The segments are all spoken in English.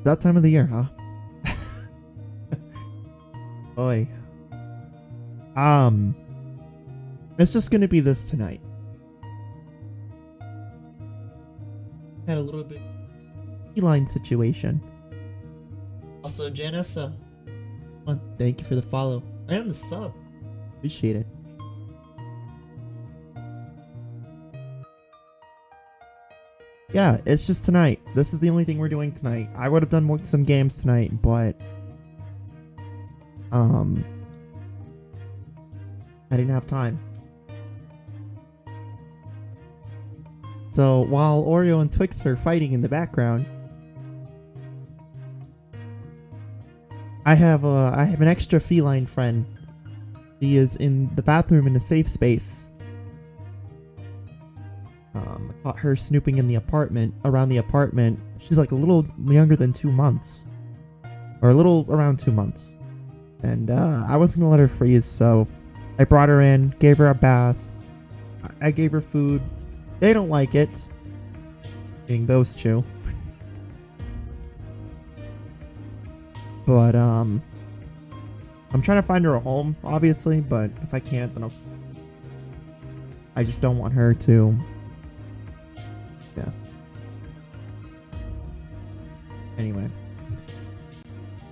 that time of the year, huh? Boy. It's just gonna be this tonight. Had a little bit line situation. Also, Janessa, thank you for the follow and the sub. Appreciate it. Yeah, it's just tonight. This is the only thing we're doing tonight. I would have done some games tonight, but I didn't have time. So while Oreo and Twix are fighting in the background, I have an extra feline friend. She is in the bathroom in a safe space. I caught her snooping in the apartment, around the apartment. She's like a little younger than 2 months, or a little around 2 months. And I wasn't gonna let her freeze, so I brought her in, gave her a bath. I gave her food. They don't like it, being those two. But I'm trying to find her a home, obviously. But if I can't, then I just don't want her to. Yeah. Anyway,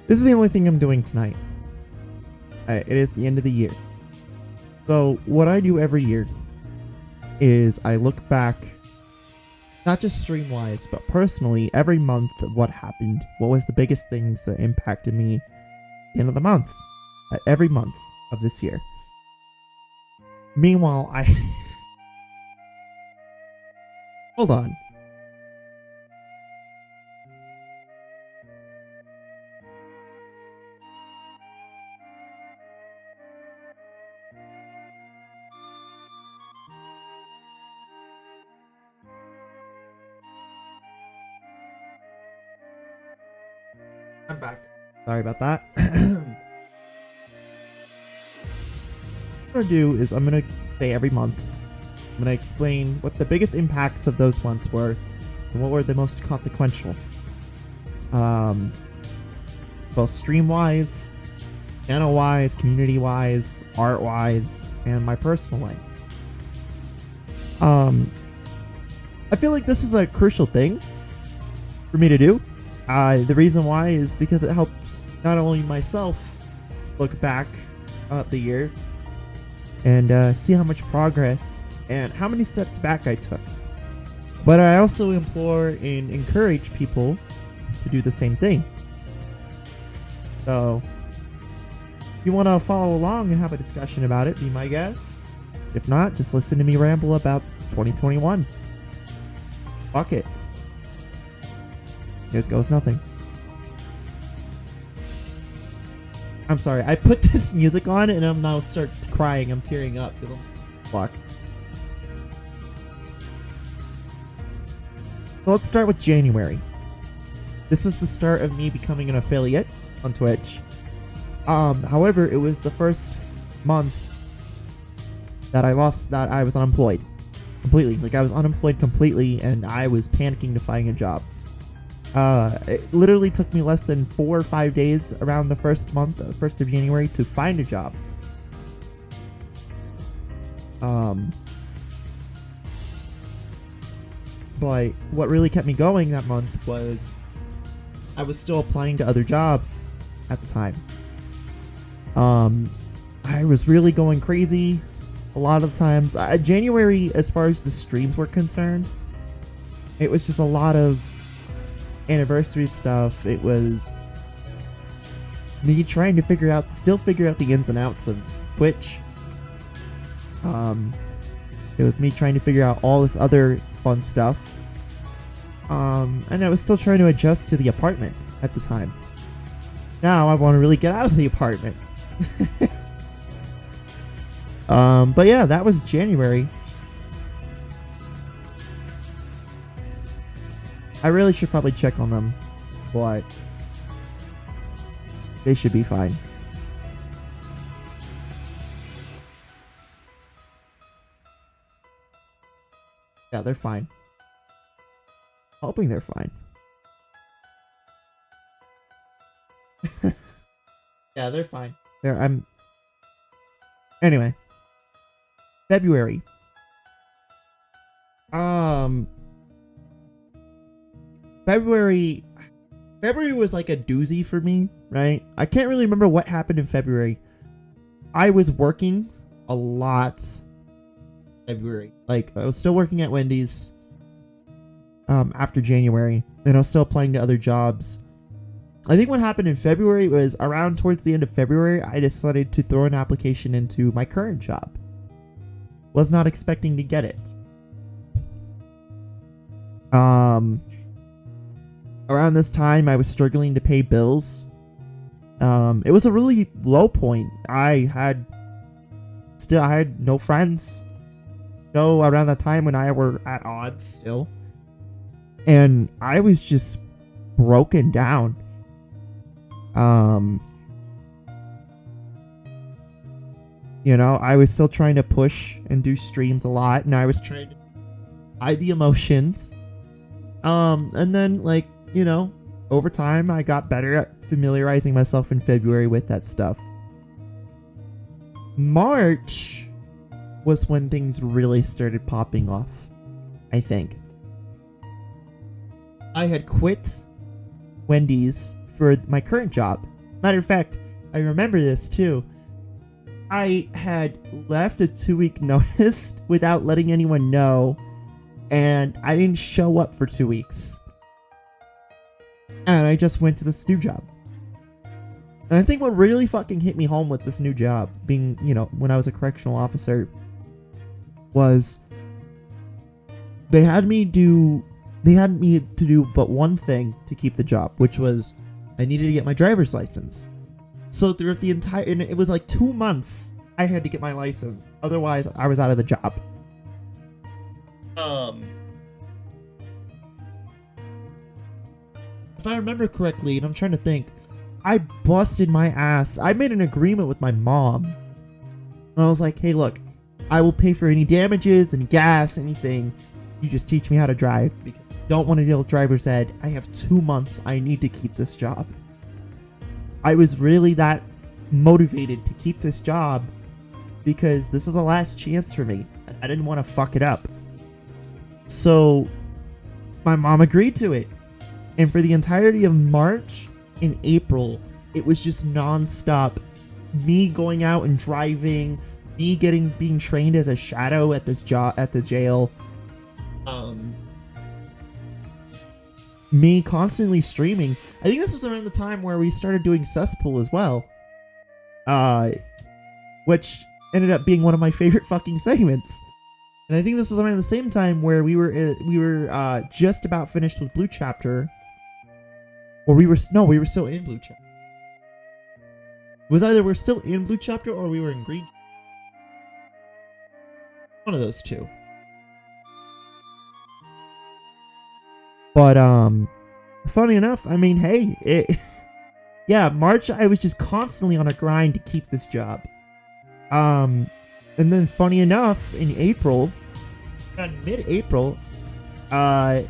this is the only thing I'm doing tonight. It is the end of the year. So what I do every year is I look back, not just stream-wise, but personally, every month of what happened. What was the biggest things that impacted me at the end of the month? Every month of this year. Meanwhile, Hold on. I'm back. Sorry about that. What I'm gonna do is I'm gonna say every month, I'm gonna explain what the biggest impacts of those months were and what were the most consequential. Both stream-wise, channel-wise, community-wise, art-wise, and my personal life. I feel like this is a crucial thing for me to do. The reason why is because it helps not only myself look back at the year and see how much progress and how many steps back I took, but I also implore and encourage people to do the same thing. So if you want to follow along and have a discussion about it, be my guest. If not, just listen to me ramble about 2021. Fuck it. Here goes nothing. I'm sorry, I put this music on and I'm now start crying. I'm tearing up because fuck. So let's start with January. This is the start of me becoming an affiliate on Twitch. However, it was the first month that I was unemployed completely. Like I was unemployed completely, and I was panicking to find a job. It literally took me less than 4 or 5 days around the first month, 1st of January, to find a job. But what really kept me going that month was I was still applying to other jobs at the time. I was really going crazy a lot of times. January, as far as the streams were concerned, it was just a lot of anniversary stuff. It was me trying to figure out the ins and outs of Twitch. It was me trying to figure out all this other fun stuff. And I was still trying to adjust to the apartment at the time. Now I want to really get out of the apartment. But yeah, that was January. I really should probably check on them, but they should be fine. Yeah, they're fine. Hoping they're fine. Yeah, they're fine. I'm anyway. February. Um, February. February was like a doozy for me, right? I can't really remember what happened in February. I was working a lot. February, like I was still working at Wendy's. After January, and I was still applying to other jobs. I think what happened in February was around towards the end of February, I decided to throw an application into my current job. Was not expecting to get it. Around this time, I was struggling to pay bills. It was a really low point. I had no friends. No, around that time when I were at odds still. And I was just broken down. You know, I was still trying to push and do streams a lot, and I was trying to hide the emotions. And then, like, you know, over time, I got better at familiarizing myself in February with that stuff. March was when things really started popping off, I think. I had quit Wendy's for my current job. Matter of fact, I remember this too. I had left a 2-week notice without letting anyone know, and I didn't show up for 2 weeks. And I just went to this new job. And I think what really fucking hit me home with this new job, being, you know, when I was a correctional officer, was they had me to do but one thing to keep the job, which was I needed to get my driver's license. So throughout the entire, and it was like 2 months, I had to get my license. Otherwise, I was out of the job. If I remember correctly, and I'm trying to think, I busted my ass. I made an agreement with my mom. And I was like, hey, look, I will pay for any damages and gas, anything. You just teach me how to drive, because I don't want to deal with driver's ed. I have 2 months. I need to keep this job. I was really that motivated to keep this job because this is a last chance for me. I didn't want to fuck it up. So my mom agreed to it. And for the entirety of March and April, it was just nonstop. Me going out and driving, me being trained as a shadow at this job at the jail. Me constantly streaming. I think this was around the time where we started doing Cesspool as well. Which ended up being one of my favorite fucking segments. And I think this was around the same time where we were just about finished with Blue Chapter. Or we were still in Blue Chapter. It was either we're still in Blue Chapter or we were in Green. One of those two. But funny enough, I mean, hey, yeah, March I was just constantly on a grind to keep this job. And then funny enough, in April, mid-April, I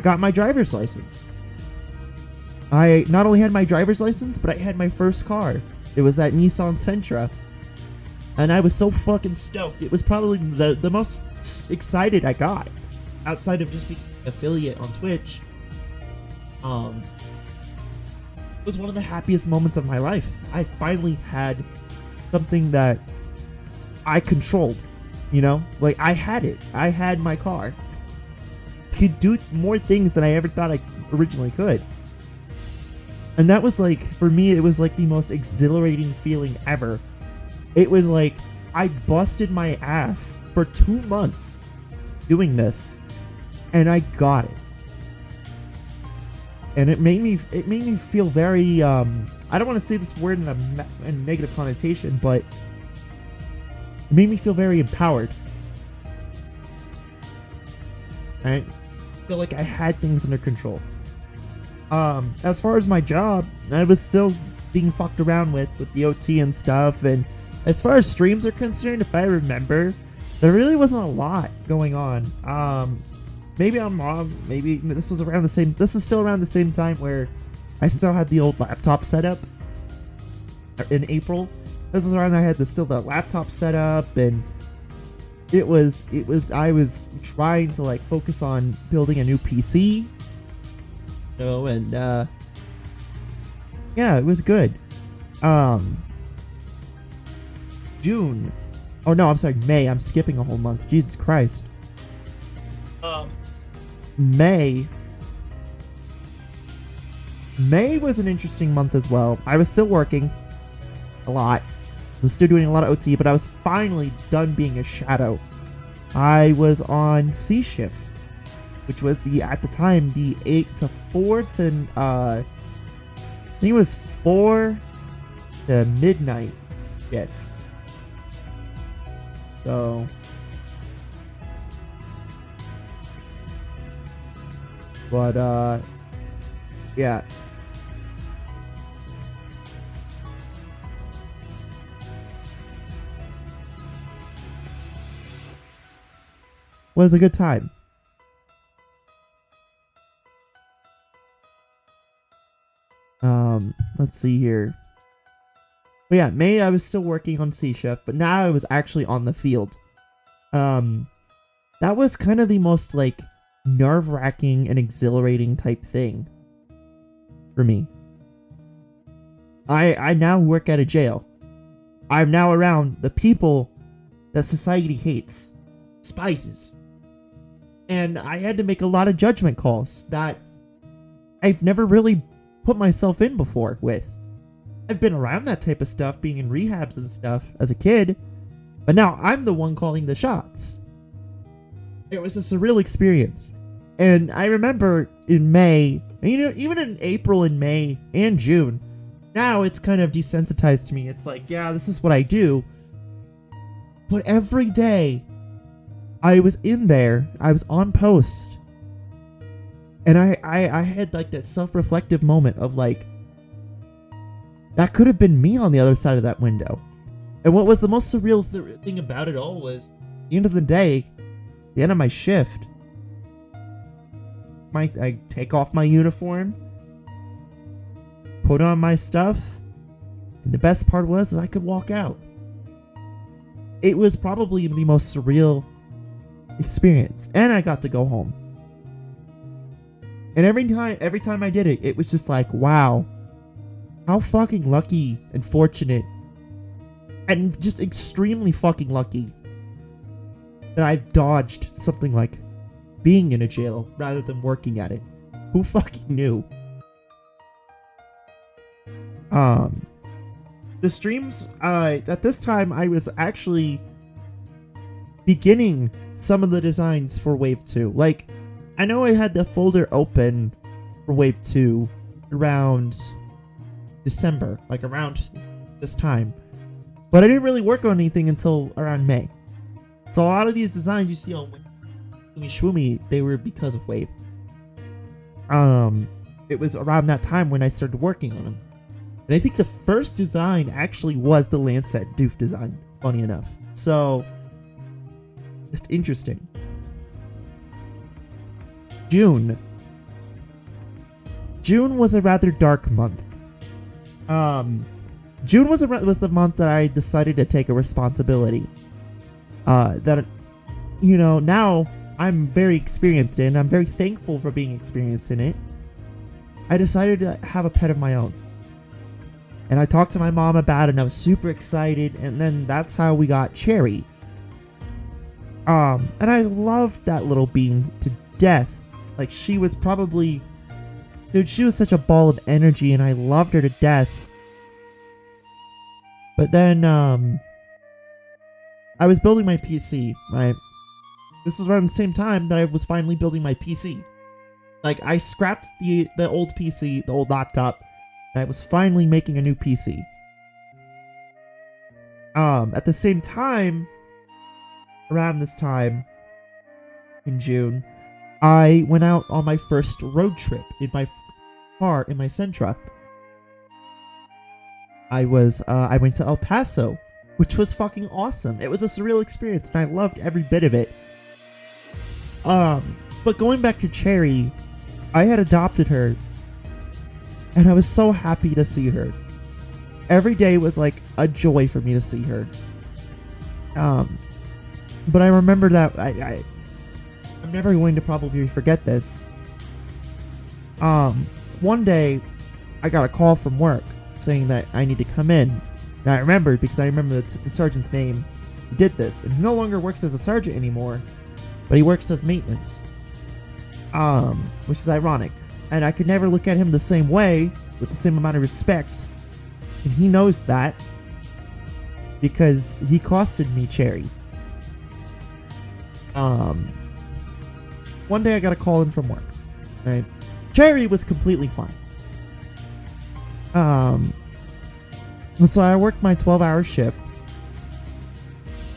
got my driver's license. I not only had my driver's license, but I had my first car. It was that Nissan Sentra. And I was so fucking stoked. It was probably the most excited I got. Outside of just being an affiliate on Twitch. It was one of the happiest moments of my life. I finally had something that I controlled. You know? Like, I had it. I had my car. I could do more things than I ever thought I originally could. And that was like, for me, it was like the most exhilarating feeling ever. It was like, I busted my ass for 2 months doing this, and I got it. And it made me feel very, I don't want to say this word in a negative connotation, but it made me feel very empowered. I feel like I had things under control. As far as my job, I was still being fucked around with the OT and stuff, and as far as streams are concerned, if I remember, there really wasn't a lot going on. Maybe I'm wrong, maybe this is still around the same time where I still had the old laptop set up. in April. This is around I had the laptop set up, and I was trying to like focus on building a new PC. And yeah, it was good. June. Oh no, I'm sorry, May. I'm skipping a whole month. Jesus Christ. May was an interesting month as well. I was still working a lot. I was still doing a lot of OT, but I was finally done being a shadow. I was on C shift, which was at the time the 8 to 4 to I think it was 4 to midnight shift. So but yeah. Was a good time. Let's see here. But yeah, May I was still working on C shift, but now I was actually on the field. That was kind of the most like nerve-wracking and exhilarating type thing for me. I now work at a jail. I'm now around the people that society hates. Spices. And I had to make a lot of judgment calls that I've never really put myself in before with. I've been around that type of stuff, being in rehabs and stuff as a kid, but now I'm the one calling the shots. It was a surreal experience. And I remember in May, even in April and May and June, now it's kind of desensitized to me. It's like, yeah, this is what I do. But every day I was in there, I was on post, and I had like that self-reflective moment of like, that could have been me on the other side of that window. And what was the most surreal thing about it all was, at the end of the day, the end of my shift, I take off my uniform, put on my stuff, and the best part was I could walk out. It was probably the most surreal experience, and I got to go home. And every time I did it, it was just like, wow, how fucking lucky and fortunate, and just extremely fucking lucky that I've dodged something like being in a jail rather than working at it. Who fucking knew? The streams, at this time, I was actually beginning some of the designs for Wave 2. Like, I know I had the folder open for Wave 2 around December, like around this time. But I didn't really work on anything until around May. So a lot of these designs you see on Shwoomy, they were because of Wave. It was around that time when I started working on them. And I think the first design actually was the Lancet Doof design, funny enough. So, it's interesting. June. June was a rather dark month. June was the month that I decided to take a responsibility. That, now I'm very experienced in. I'm very thankful for being experienced in it. I decided to have a pet of my own. And I talked to my mom about it, and I was super excited, and then that's how we got Cherry. And I loved that little being to death. Like, she was probably... Dude, she was such a ball of energy, and I loved her to death. But then, I was building my PC, right? This was around the same time that I was finally building my PC. Like, I scrapped the old PC, the old laptop, and I was finally making a new PC. At the same time, around this time, in June, I went out on my first road trip in my car, in my Sentra. I went to El Paso, which was fucking awesome. It was a surreal experience, and I loved every bit of it. But going back to Cherry, I had adopted her, and I was so happy to see her. Every day was like a joy for me to see her. But I remember that I'm never going to probably forget this. One day I got a call from work saying that I need to come in. And I remembered because I remember the sergeant's name. He did this, and he no longer works as a sergeant anymore, but he works as maintenance. Which is ironic. And I could never look at him the same way, with the same amount of respect. And he knows that, because he costed me Cherry. One day I got a call in from work. Right? Cherry was completely fine. And so I worked my 12-hour shift.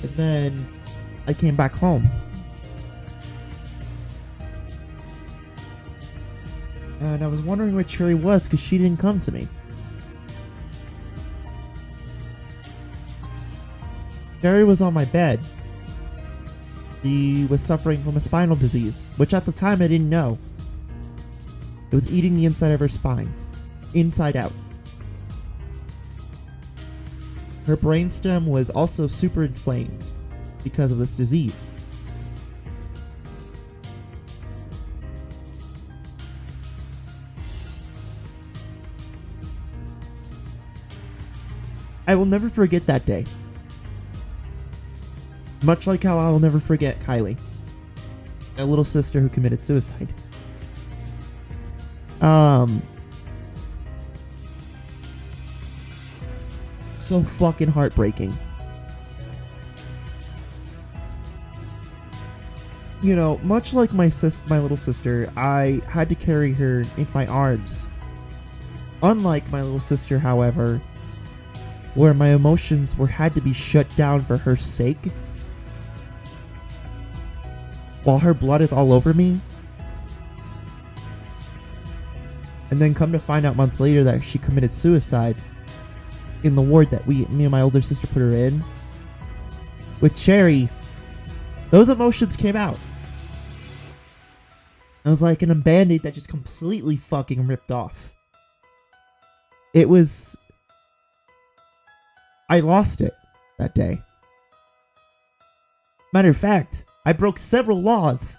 And then I came back home. And I was wondering where Cherry was because she didn't come to me. Cherry was on my bed. She was suffering from a spinal disease, which at the time I didn't know. It was eating the inside of her spine, inside out. Her brainstem was also super inflamed because of this disease. I will never forget that day. Much like how I will never forget Kylie, my little sister who committed suicide. So fucking heartbreaking. You know, much like my little sister, I had to carry her in my arms. Unlike my little sister, however, where my emotions had to be shut down for her sake, while her blood is all over me, and then come to find out months later that she committed suicide in the ward that me and my older sister put her in. With Cherry, those emotions came out. I was like a band-aid that just completely fucking ripped off. It was... I lost it that day. Matter of fact, I broke several laws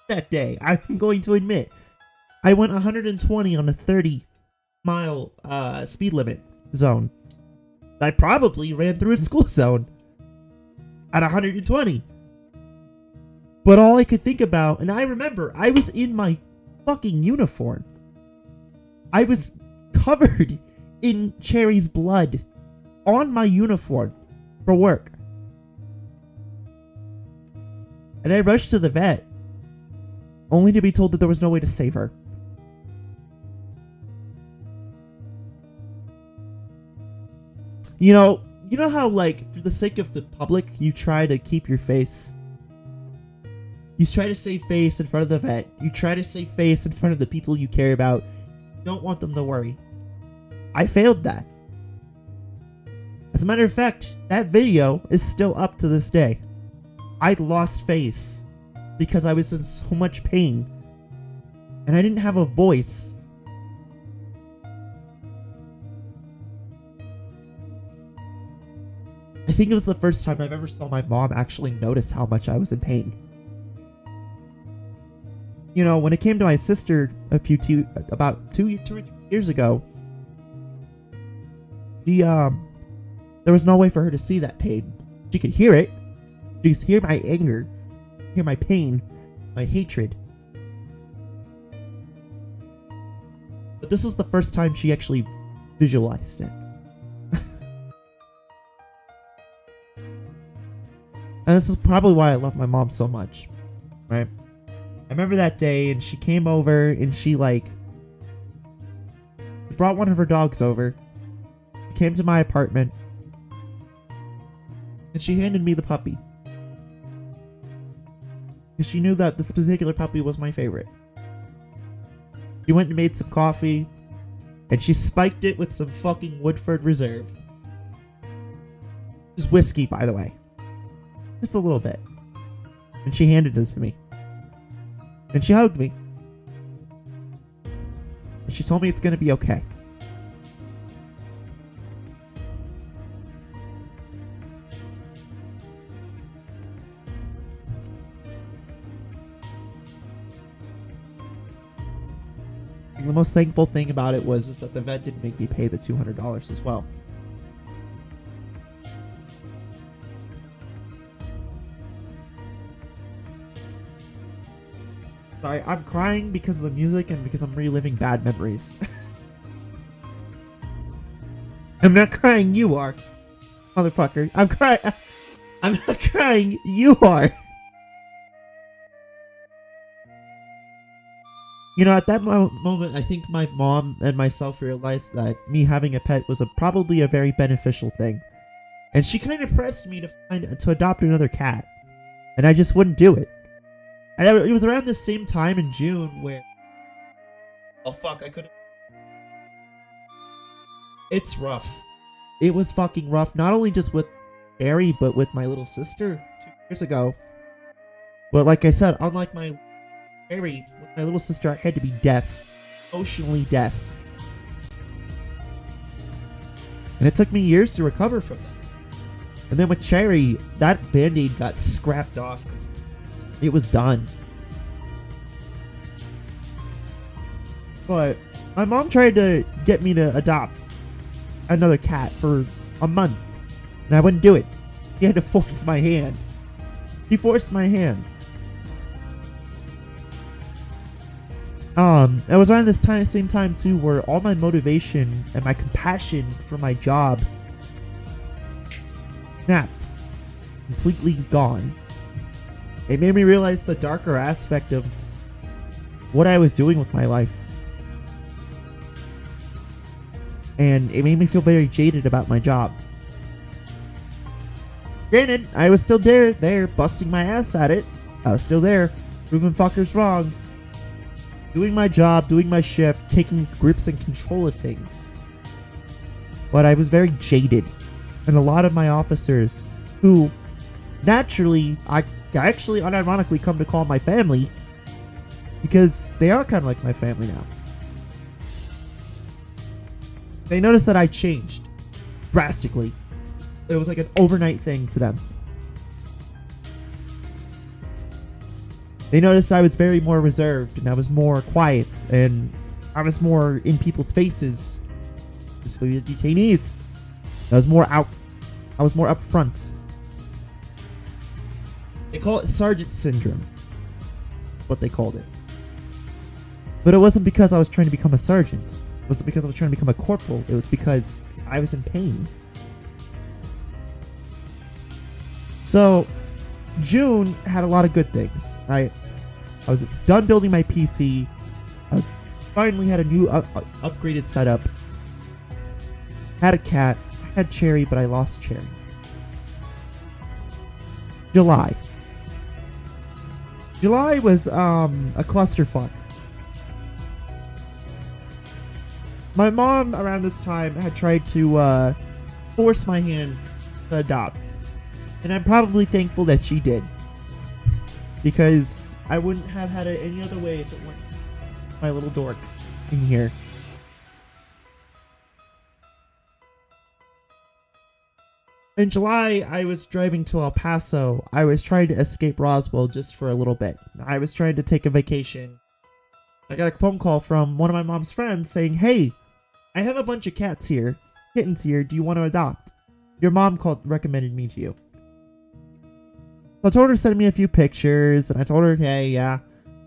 that day. I'm going to admit. I went 120 on a 30-mile speed limit zone. I probably ran through a school zone at 120. But all I could think about, and I remember, I was in my fucking uniform. I was covered in Cherry's blood on my uniform for work. And I rushed to the vet, only to be told that there was no way to save her. You know how, like, for the sake of the public, you try to keep your face. You try to save face in front of the vet. You try to save face in front of the people you care about. You don't want them to worry. I failed that. As a matter of fact, that video is still up to this day. I lost face because I was in so much pain. And I didn't have a voice. I think it was the first time I've ever saw my mom actually notice how much I was in pain. You know, when it came to my sister about two years ago, there was no way for her to see that pain. She could hear it. She could hear my anger, hear my pain, my hatred. But this was the first time she actually visualized it. And this is probably why I love my mom so much, right? I remember that day, and she came over, and she brought one of her dogs over. She came to my apartment, and she handed me the puppy. Because she knew that this particular puppy was my favorite. She went and made some coffee, and she spiked it with some fucking Woodford Reserve. Just whiskey, by the way. Just a little bit. And she handed it to me. And she hugged me. And she told me it's gonna be okay. And the most thankful thing about it was that the vet didn't make me pay the $200 as well. I'm crying because of the music and because I'm reliving bad memories. I'm not crying, you are. Motherfucker. I'm crying. I'm not crying, you are. You know, at that moment, I think my mom and myself realized that me having a pet was probably a very beneficial thing. And she kind of pressed me to adopt another cat. And I just wouldn't do it. And it was around the same time in June where... Oh fuck, I couldn't... It's rough. It was fucking rough, not only just with Harry, but with my little sister 2 years ago. But like I said, unlike my Harry, with my little sister, I had to be deaf. Emotionally deaf. And it took me years to recover from that. And then with Cherry, that band-aid got scrapped off. It was done. But my mom tried to get me to adopt another cat for a month. And I wouldn't do it. She had to force my hand. She forced my hand. It was around this same time too, where all my motivation and my compassion for my job snapped. Completely gone. It made me realize the darker aspect of what I was doing with my life. And it made me feel very jaded about my job. Granted, I was still there, busting my ass at it. I was still there, proving fuckers wrong. Doing my job, doing my shift, taking grips and control of things. But I was very jaded. And a lot of my officers, who naturally, I actually unironically come to call my family, because they are kind of like my family now. They noticed that I changed drastically. It was like an overnight thing to them. They noticed I was very more reserved and I was more quiet and I was more in people's faces, specifically the detainees. I was more upfront. They call it Sergeant Syndrome. What they called it. But it wasn't because I was trying to become a sergeant. It wasn't because I was trying to become a corporal. It was because I was in pain. So, June had a lot of good things. I was done building my PC. I finally had a new upgraded setup. Had a cat. I had Cherry, but I lost Cherry. July. July was a clusterfuck. My mom around this time had tried to force my hand to adopt. And I'm probably thankful that she did. Because I wouldn't have had it any other way if it weren't my little dorks in here. In July, I was driving to El Paso. I was trying to escape Roswell just for a little bit. I was trying to take a vacation. I got a phone call from one of my mom's friends saying, "Hey, I have a bunch of kittens here. Do you want to adopt? Your mom recommended me to you." So I told her to send me a few pictures, and I told her, "Hey, yeah,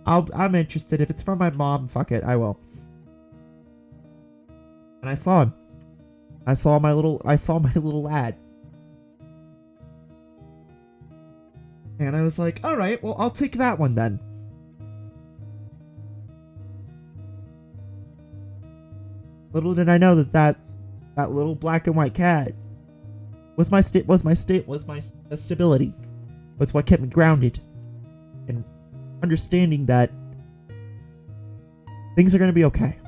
I'm interested. If it's from my mom, fuck it, I will." And I saw him. I saw my little lad. And I was like, all right, well, I'll take that one then. Little did I know that little black and white cat was my stability. Was what kept me grounded. And understanding that things are going to be okay.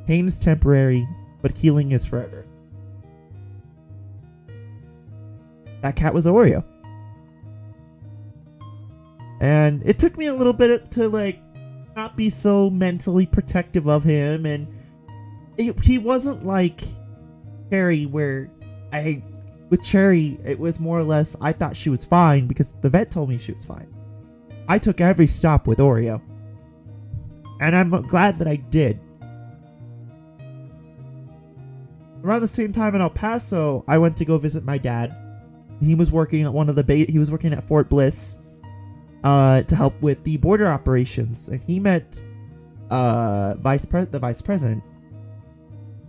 Pain is temporary, but healing is forever. That cat was Oreo. And it took me a little bit to not be so mentally protective of him, and he wasn't like Cherry, where with Cherry it was more or less I thought she was fine because the vet told me she was fine. I took every stop with Oreo. And I'm glad that I did. Around the same time in El Paso, I went to go visit my dad. He was working at he was working at Fort Bliss to help with the border operations, and he met the vice president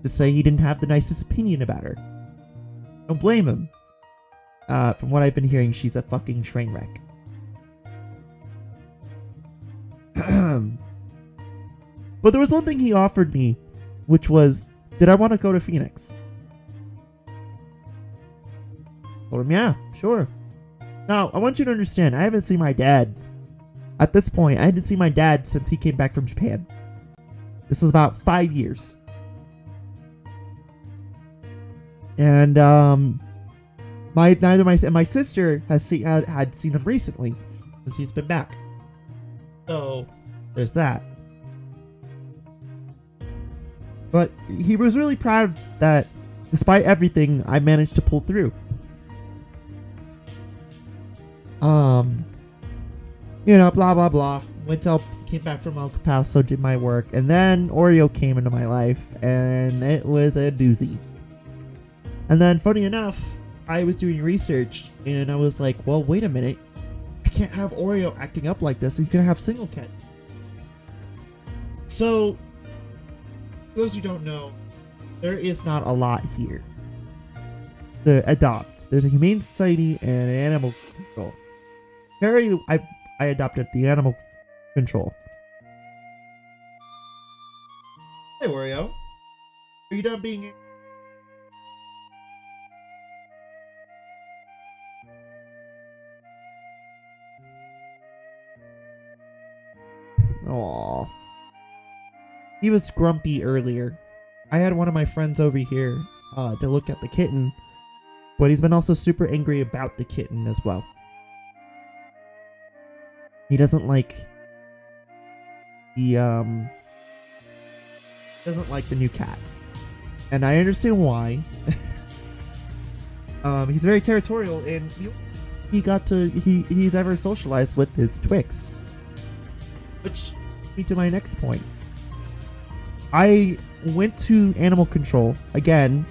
to say he didn't have the nicest opinion about her. Don't blame him. From what I've been hearing, she's a fucking train wreck. But there was one thing he offered me, which was, did I want to go to Phoenix? Told him, yeah, sure. Now, I want you to understand, I haven't seen my dad. At this point, I hadn't seen my dad since he came back from Japan. This was about 5 years. And my sister had seen him recently, since he's been back. So there's that. But he was really proud that, despite everything, I managed to pull through. Blah blah blah. Came back from El Paso, did my work, and then Oreo came into my life, and it was a doozy. And then, funny enough, I was doing research, and I was like, well, wait a minute. I can't have Oreo acting up like this. He's gonna have single cat. So, for those who don't know, there is not a lot here to adopt. There's a humane society and an animal control. Harry, I adopted the animal control. Hey, Oreo. Are you done being... Aww. He was grumpy earlier. I had one of my friends over here to look at the kitten, but he's been also super angry about the kitten as well. He doesn't like the new cat, and I understand why. He's very territorial, and he's ever socialized with his Twix, which leads me to my next point. I went to animal control again.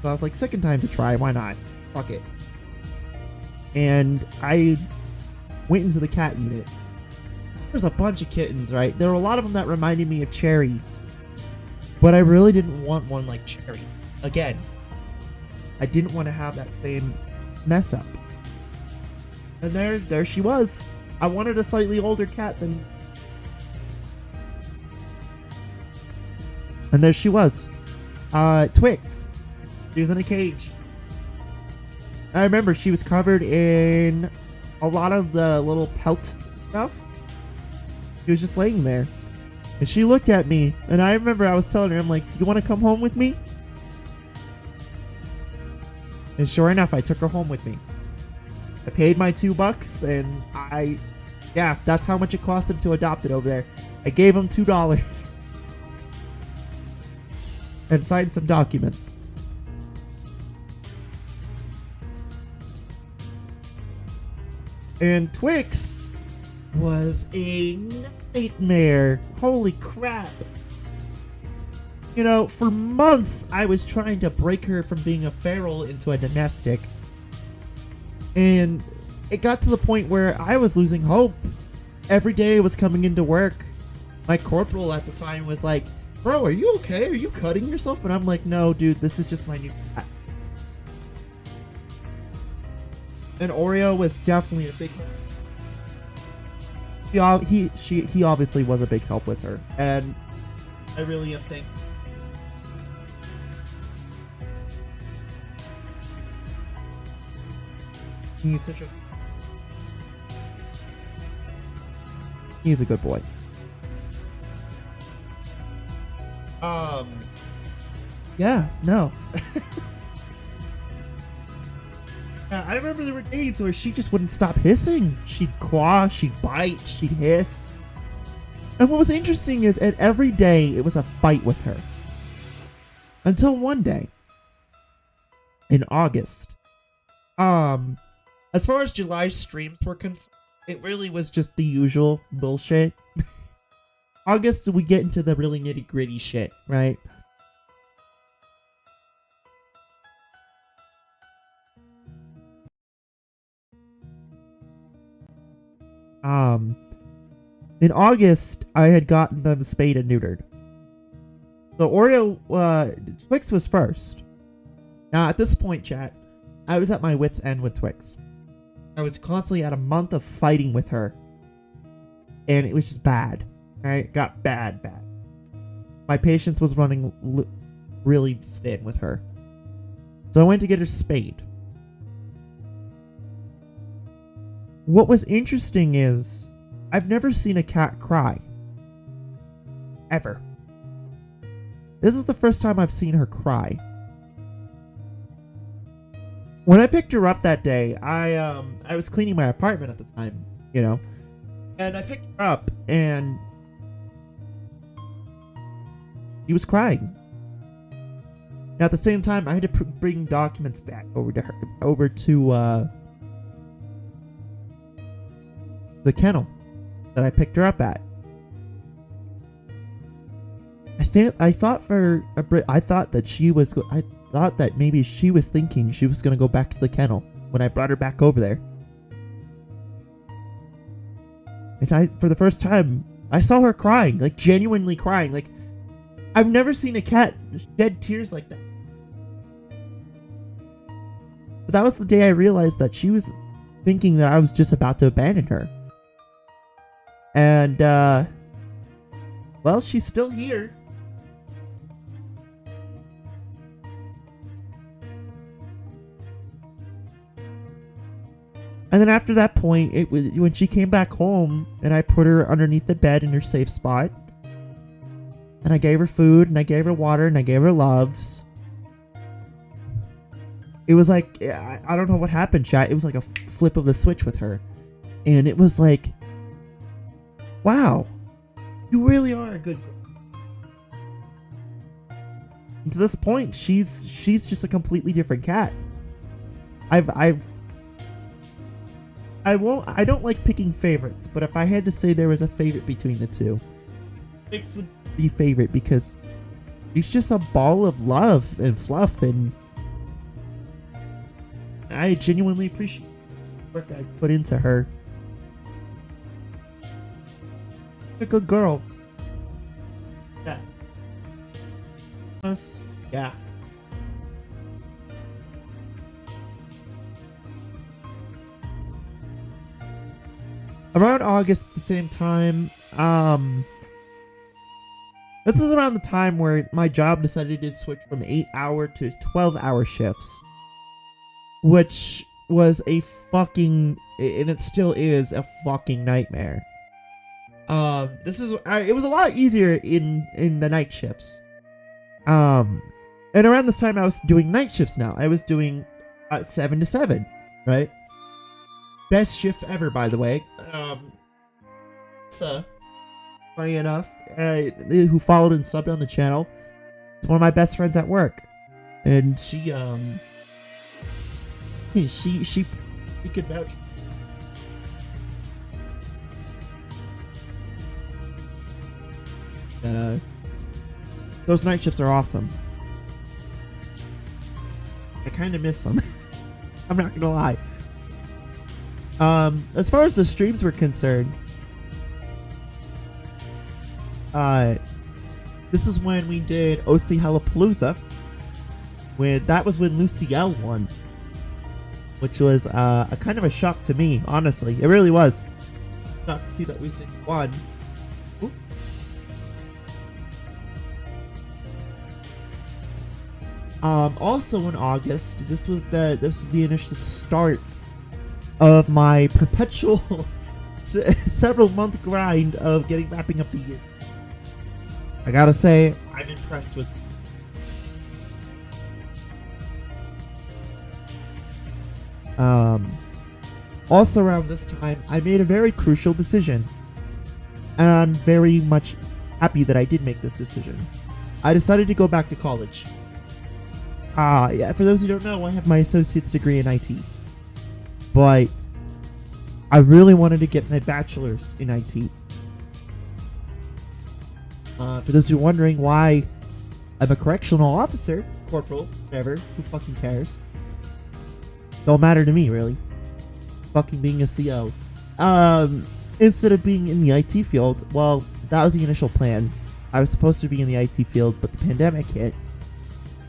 So I was like, second time's a try, why not? Fuck it. And I went into the cat unit. There's a bunch of kittens, right? There were a lot of them that reminded me of Cherry. But I really didn't want one like Cherry. Again, I didn't want to have that same mess up. And there she was. I wanted a slightly older cat than... And there she was. Twix. She was in a cage. I remember she was covered in a lot of the little pelt stuff. She was just laying there. And she looked at me. And I remember I was telling her, I'm like, do you want to come home with me? And sure enough, I took her home with me. I paid my $2 and yeah, that's how much it costed to adopt it over there. I gave him $2. And signed some documents. And Twix was a nightmare. Holy crap. You know, for months I was trying to break her from being a feral into a domestic. And it got to the point where I was losing hope. Every day I was coming into work. My corporal at the time was like, bro, are you okay? Are you cutting yourself? And I'm like, no, dude, this is just my new cat. And Oreo was definitely a big help. He obviously was a big help with her. And I really am thankful. He's a good boy. Yeah, no. Yeah, I remember there were days where she just wouldn't stop hissing. She'd claw, she'd bite, she'd hiss. And what was interesting is that every day it was a fight with her. Until one day, in August, as far as July streams were concerned, it really was just the usual bullshit. August, we get into the really nitty gritty shit, right? In August, I had gotten them spayed and neutered. So Twix was first. Now, at this point, chat, I was at my wit's end with Twix. I was constantly at a month of fighting with her. And it was just bad. It got bad. My patience was running really thin with her. So I went to get her spayed. What was interesting is, I've never seen a cat cry. Ever. This is the first time I've seen her cry. When I picked her up that day, I was cleaning my apartment at the time, you know. And I picked her up, and he was crying. Now, at the same time, I had to bring documents back over to the kennel that I picked her up at. I thought that maybe she was thinking she was gonna go back to the kennel when I brought her back over there. And for the first time, I saw her crying, like genuinely crying. Like, I've never seen a cat shed tears like that. But that was the day I realized that she was thinking that I was just about to abandon her. And, well, she's still here. And then after that point, it was when she came back home and I put her underneath the bed in her safe spot. And I gave her food and I gave her water and I gave her loves. It was like, I don't know what happened, chat. It was like a flip of the switch with her. And it was like, wow, you really are a good girl. And to this point, she's just a completely different cat. I don't like picking favorites, but if I had to say there was a favorite between the two, Twix would be favorite because she's just a ball of love and fluff, and I genuinely appreciate the work I put into her. A good girl. Yes. Yeah. Around August at the same time, this is around the time where my job decided to switch from 8-hour to 12-hour shifts. Which was a fucking, and it still is a fucking nightmare. It was a lot easier in the night shifts. And around this time I was doing night shifts now. I was doing 7 to 7, right? Best shift ever, by the way. Funny enough, who followed and subbed on the channel, it's one of my best friends at work, and she could vouch. Those night shifts are awesome. I kind of miss them. I'm not gonna lie. As far as the streams were concerned, this is when we did OC Hallapalooza. That was when Lucielle won, which was a kind of a shock to me, honestly. It really was. Not to see that Lucielle won. Ooh. Also in August, this was the initial start of my perpetual several month grind of wrapping up the year. I gotta say, I'm impressed with. Also around this time, I made a very crucial decision, and I'm very much happy that I did make this decision. I decided to go back to college. Yeah, for those who don't know, I have my associate's degree in IT. But I really wanted to get my bachelor's in IT. For those who are wondering why I'm a correctional officer, corporal, whatever, who fucking cares? Don't matter to me, really. Fucking being a CO. Instead of being in the IT field, well, that was the initial plan. I was supposed to be in the IT field, but the pandemic hit.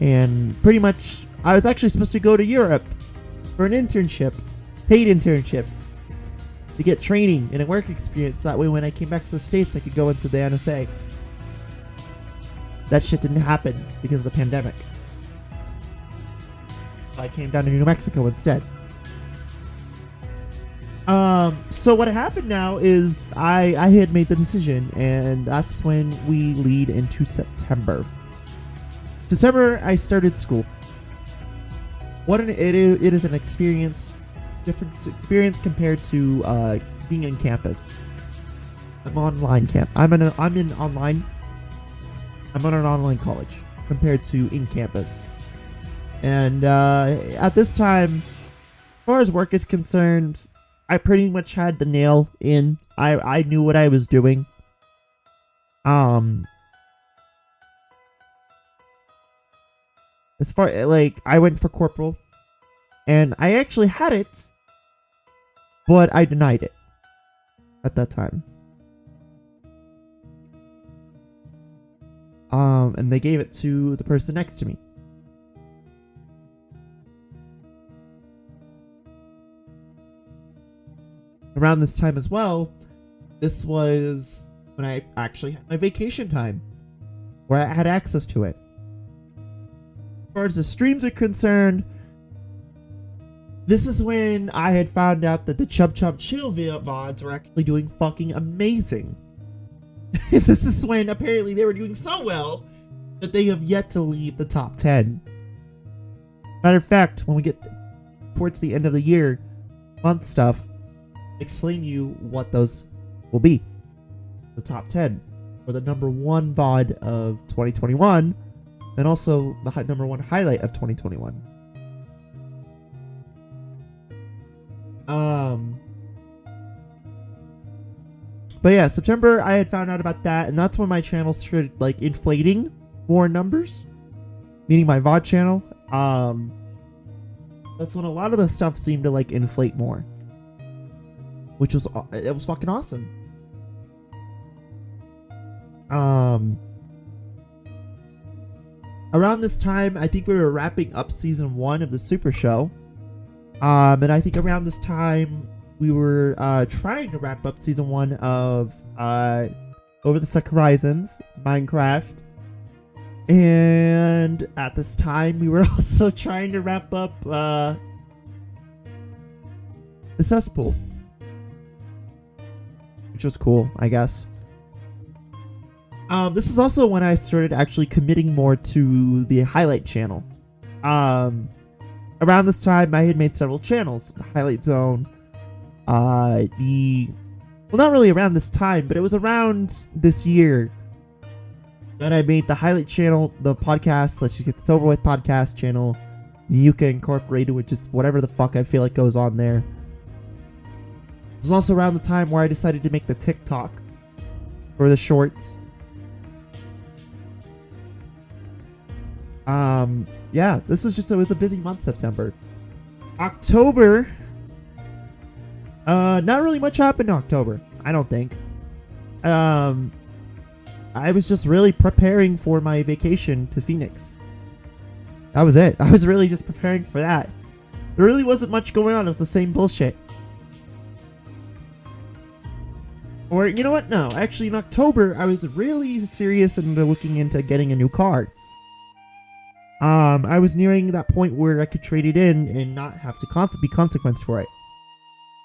And pretty much, I was actually supposed to go to Europe for an internship, paid internship, to get training and a work experience. That way when I came back to the States, I could go into the NSA. That shit didn't happen because of the pandemic. I came down to New Mexico instead. So what happened now is I had made the decision, and that's when we lead into September. September, I started school. It is an experience, different experience compared to being in campus. I'm online I'm on an online college compared to in campus. And at this time, as far as work is concerned, I pretty much had the nail in. I knew what I was doing. As far like I went for corporal, and I actually had it, but I denied it at that time. And they gave it to the person next to me. Around this time as well, this was when I actually had my vacation time, where I had access to it. As far as the streams are concerned, this is when I had found out that the Chub Chub Chill video VODs were actually doing fucking amazing. This is when apparently they were doing so well that they have yet to leave the top 10. Matter of fact, when we get towards the end of the year, month stuff, explain to you what those will be. The top 10, or the number 1 VOD of 2021, and also the number 1 highlight of 2021. But yeah, September, I had found out about that, and that's when my channel started, like, inflating more numbers. Meaning my VOD channel. That's when a lot of the stuff seemed to, like, inflate more. Which was, it was fucking awesome. Around this time, I think we were wrapping up season 1 of the Super Show. And I think around this time, we were trying to wrap up season 1 of Over the Stuck Horizons, Minecraft. And at this time, we were also trying to wrap up the Cesspool. Which was cool, I guess. This is also when I started actually committing more to the highlight channel. Around this time, I had made several channels. The Highlight Zone. Well, not really around this time, but it was around this year that I made the Highlight channel, the podcast, Let's Just Get This Over With podcast channel, the Yuka Incorporated, which is whatever the fuck I feel like goes on there. It was also around the time where I decided to make the TikTok for the shorts. Yeah, this is just, it was a busy month, September. October, not really much happened in October, I don't think. I was just really preparing for my vacation to Phoenix. That was it. I was really just preparing for that. There really wasn't much going on. It was the same bullshit. Or, you know what? No, actually in October, I was really serious into looking into getting a new car. I was nearing that point where I could trade it in and not have to be consequenced for it.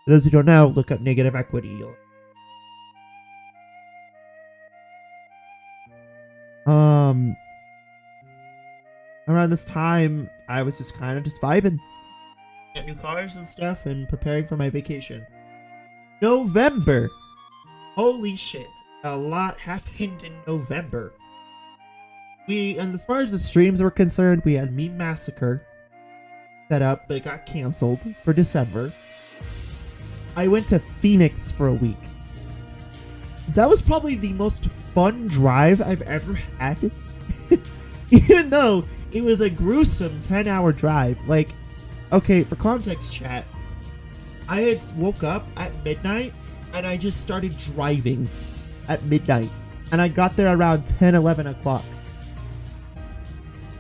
For those who don't know, look up negative equity. Around this time, I was just kind of just vibing. Get new cars and stuff and preparing for my vacation. November. Holy shit. A lot happened in November. And as far as the streams were concerned, we had Meme Massacre set up, but it got canceled for December. I went to Phoenix for a week. that was probably the most fun drive I've ever had. Even though it was a gruesome 10-hour drive. Like, okay, for context, chat, I had woke up at midnight and I just started driving at midnight. And I got there around 10, 11 o'clock.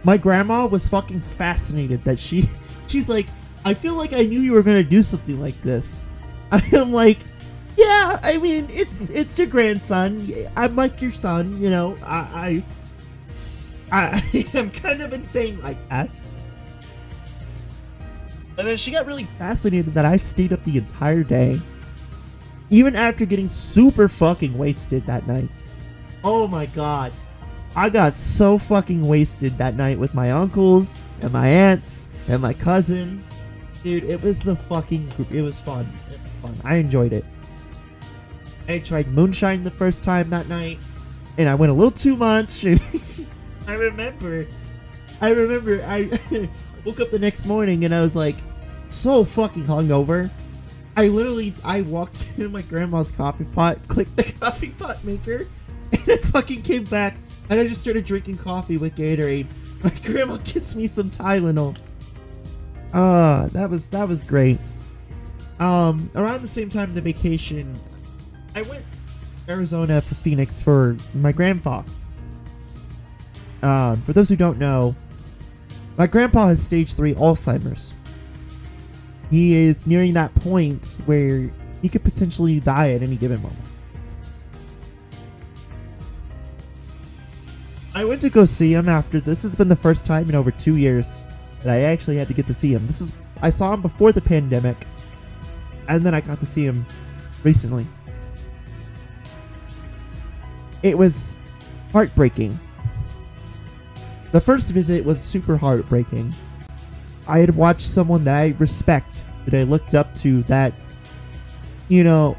My grandma was fucking fascinated that she's like, I feel like I knew you were going to do something like this. I am like, yeah, I mean, it's your grandson. I'm like your son, you know. I am kind of insane like that. And then she got really fascinated that I stayed up the entire day. Even after getting super fucking wasted that night. Oh my god. I got so fucking wasted that night with my uncles and my aunts and my cousins. Dude, it was it was fun. It was fun. I enjoyed it. I tried moonshine the first time that night, and I went a little too much. And I remember I woke up the next morning and I was like so fucking hungover. I walked to my grandma's coffee pot, clicked the coffee pot maker, and I fucking came back and I just started drinking coffee with Gatorade. My grandma kissed me some Tylenol. That was great. Around the same time the vacation, I went to Arizona for Phoenix for my grandpa. For those who don't know, my grandpa has stage 3 Alzheimer's. He is nearing that point where he could potentially die at any given moment. I went to go see him after this has been the first time in over 2 years that I actually had to get to see him. I saw him before the pandemic, and then I got to see him recently. It was heartbreaking. The first visit was super heartbreaking. I had watched someone that I respect, that I looked up to, that, you know,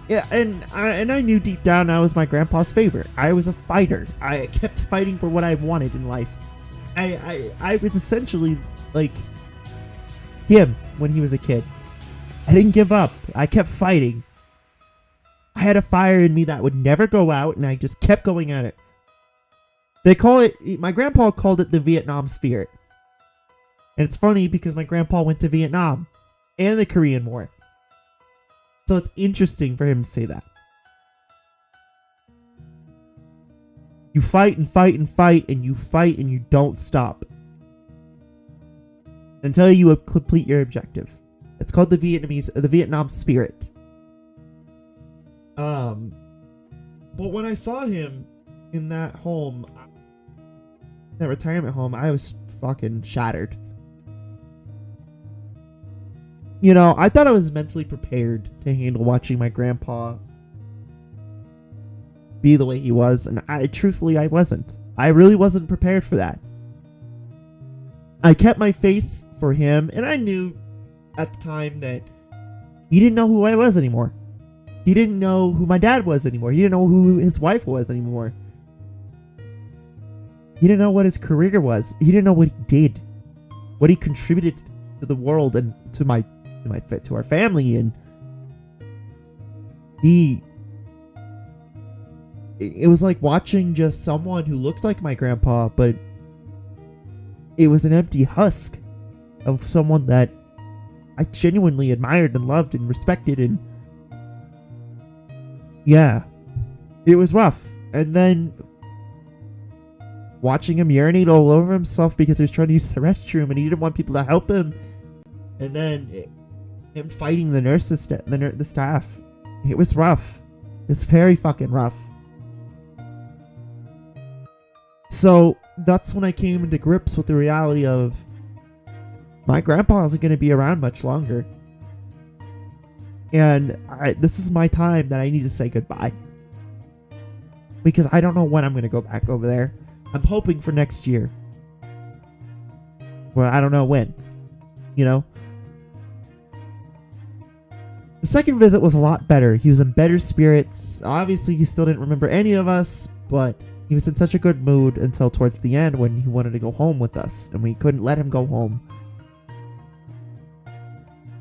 yeah, and I knew deep down I was my grandpa's favorite. I was a fighter. I kept fighting for what I wanted in life. I was essentially like him when he was a kid. I didn't give up. I kept fighting. I had a fire in me that would never go out, and I just kept going at it. My grandpa called it the Vietnam spirit. And it's funny because my grandpa went to Vietnam and the Korean War. So it's interesting for him to say that. You fight and fight and fight, and you fight and you don't stop until you complete your objective. It's called the Vietnam spirit. But when I saw him in that home, that retirement home, I was fucking shattered. You know, I thought I was mentally prepared to handle watching my grandpa be the way he was, and truthfully, I wasn't. I really wasn't prepared for that. I kept my face for him, and I knew at the time that he didn't know who I was anymore. He didn't know who my dad was anymore. He didn't know who his wife was anymore. He didn't know what his career was. He didn't know what he did, what he contributed to the world and to our family. And it was like watching just someone who looked like my grandpa, but it was an empty husk of someone that I genuinely admired and loved and respected. And yeah, it was rough. And then watching him urinate all over himself because he was trying to use the restroom and he didn't want people to help him. And then him fighting the nurses, the staff. It was rough. It's very fucking rough. So that's when I came into grips with the reality of my grandpa isn't going to be around much longer. And this is my time that I need to say goodbye. Because I don't know when I'm going to go back over there. I'm hoping for next year. Well, I don't know when. You know? The second visit was a lot better. He was in better spirits. Obviously, he still didn't remember any of us, but he was in such a good mood until towards the end when he wanted to go home with us, and we couldn't let him go home.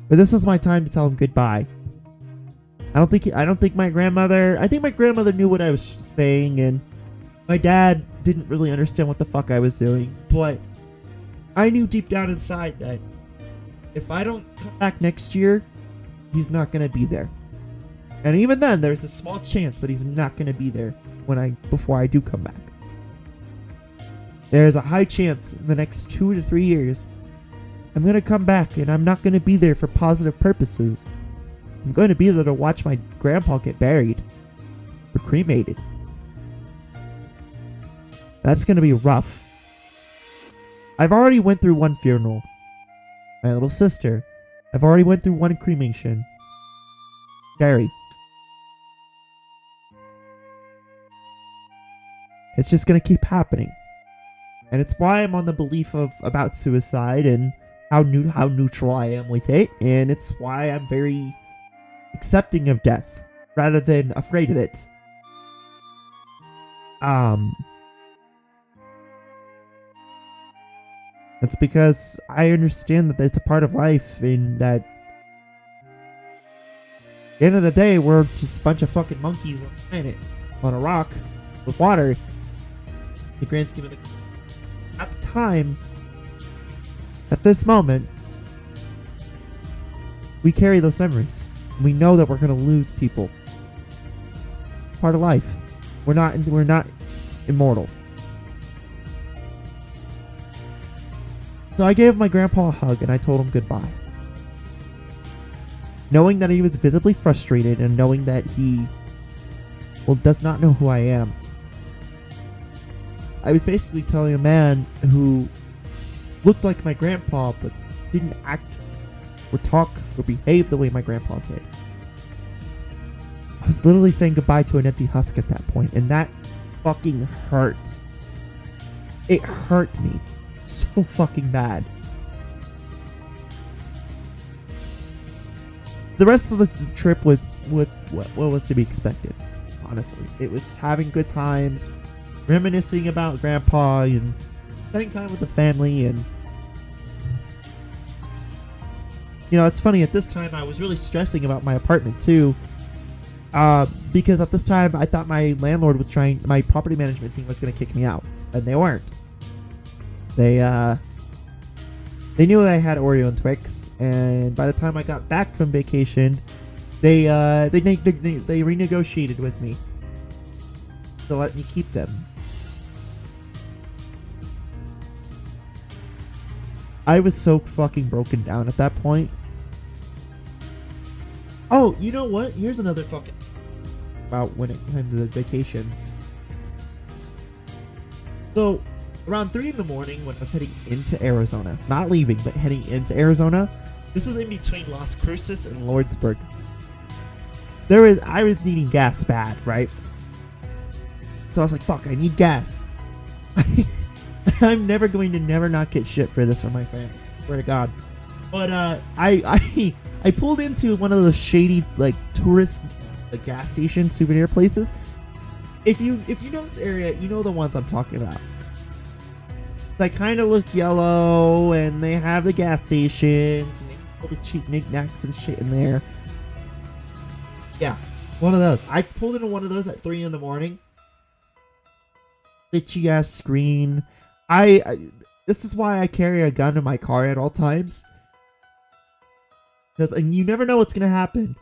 But this is my time to tell him goodbye. I don't think my grandmother. I think my grandmother knew what I was saying, and my dad didn't really understand what the fuck I was doing. But I knew deep down inside that if I don't come back next year, he's not gonna be there. And even then, there's a small chance that he's not gonna be there before I do come back. There's a high chance in the next 2 to 3 years I'm gonna come back and I'm not gonna be there for positive purposes. I'm going to be there to watch my grandpa get buried or cremated. That's gonna be rough. I've already went through one funeral. My little sister. I've already went through one cremation. Scary. It's just gonna keep happening. And it's why I'm on the belief about suicide and how neutral I am with it. And it's why I'm very accepting of death rather than afraid of it. That's because I understand that it's a part of life, and that at the end of the day, we're just a bunch of fucking monkeys on a planet, on a rock, with water. The grand scheme of the... At the time, at this moment, we carry those memories. We know that we're gonna lose people. Part of life. We're not immortal. So I gave my grandpa a hug and I told him goodbye. Knowing that he was visibly frustrated and knowing that he, does not know who I am. I was basically telling a man who looked like my grandpa but didn't act or talk or behave the way my grandpa did. I was literally saying goodbye to an empty husk at that point, and that fucking hurt. It hurt me so fucking bad. The rest of the trip was what was to be expected, honestly. It was just having good times, reminiscing about grandpa, and spending time with the family. And you know, it's funny, at this time I was really stressing about my apartment too, because at this time I thought my landlord was my property management team was going to kick me out, and they weren't. They knew I had Oreo and Twix, and by the time I got back from vacation, they renegotiated with me to let me keep them. I was so fucking broken down at that point. Oh, you know what? Here's another fucking about when it came to the vacation. So, around 3 in the morning when I was heading into Arizona, not leaving, but heading into Arizona, this is in between Las Cruces and Lordsburg. I was needing gas bad, right? So I was like, fuck, I need gas. I'm never going to not get shit for this from my family. Swear to God. But I pulled into one of those shady like tourist gas station souvenir places. If you know this area, you know the ones I'm talking about. They kind of look yellow, and they have the gas stations, and they have all the cheap knickknacks and shit in there. Yeah, one of those. I pulled into one of those at 3 in the morning. Itchy ass screen. This is why I carry a gun in my car at all times. Because you never know what's gonna happen.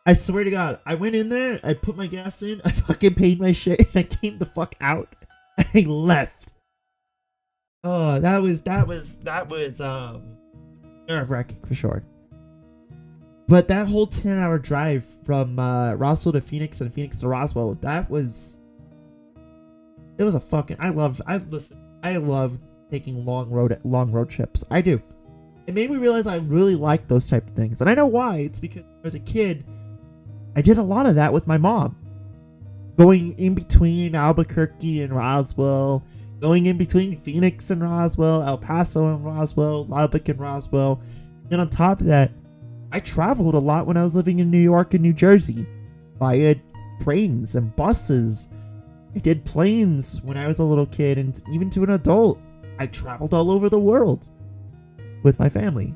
I swear to God, I went in there, I put my gas in, I fucking paid my shit, and I came the fuck out, and I left. Oh, that was nerve-wracking for sure. But that whole 10-hour drive from Roswell to Phoenix and Phoenix to Roswell, it was a fucking, I love taking long road trips. I do. It made me realize I really like those type of things. And I know why. It's because as a kid, I did a lot of that with my mom. Going in between Albuquerque and Roswell, going in between Phoenix and Roswell, El Paso and Roswell, Lubbock and Roswell. And on top of that, I traveled a lot when I was living in New York and New Jersey via trains and buses. I did planes when I was a little kid, and even to an adult, I traveled all over the world with my family.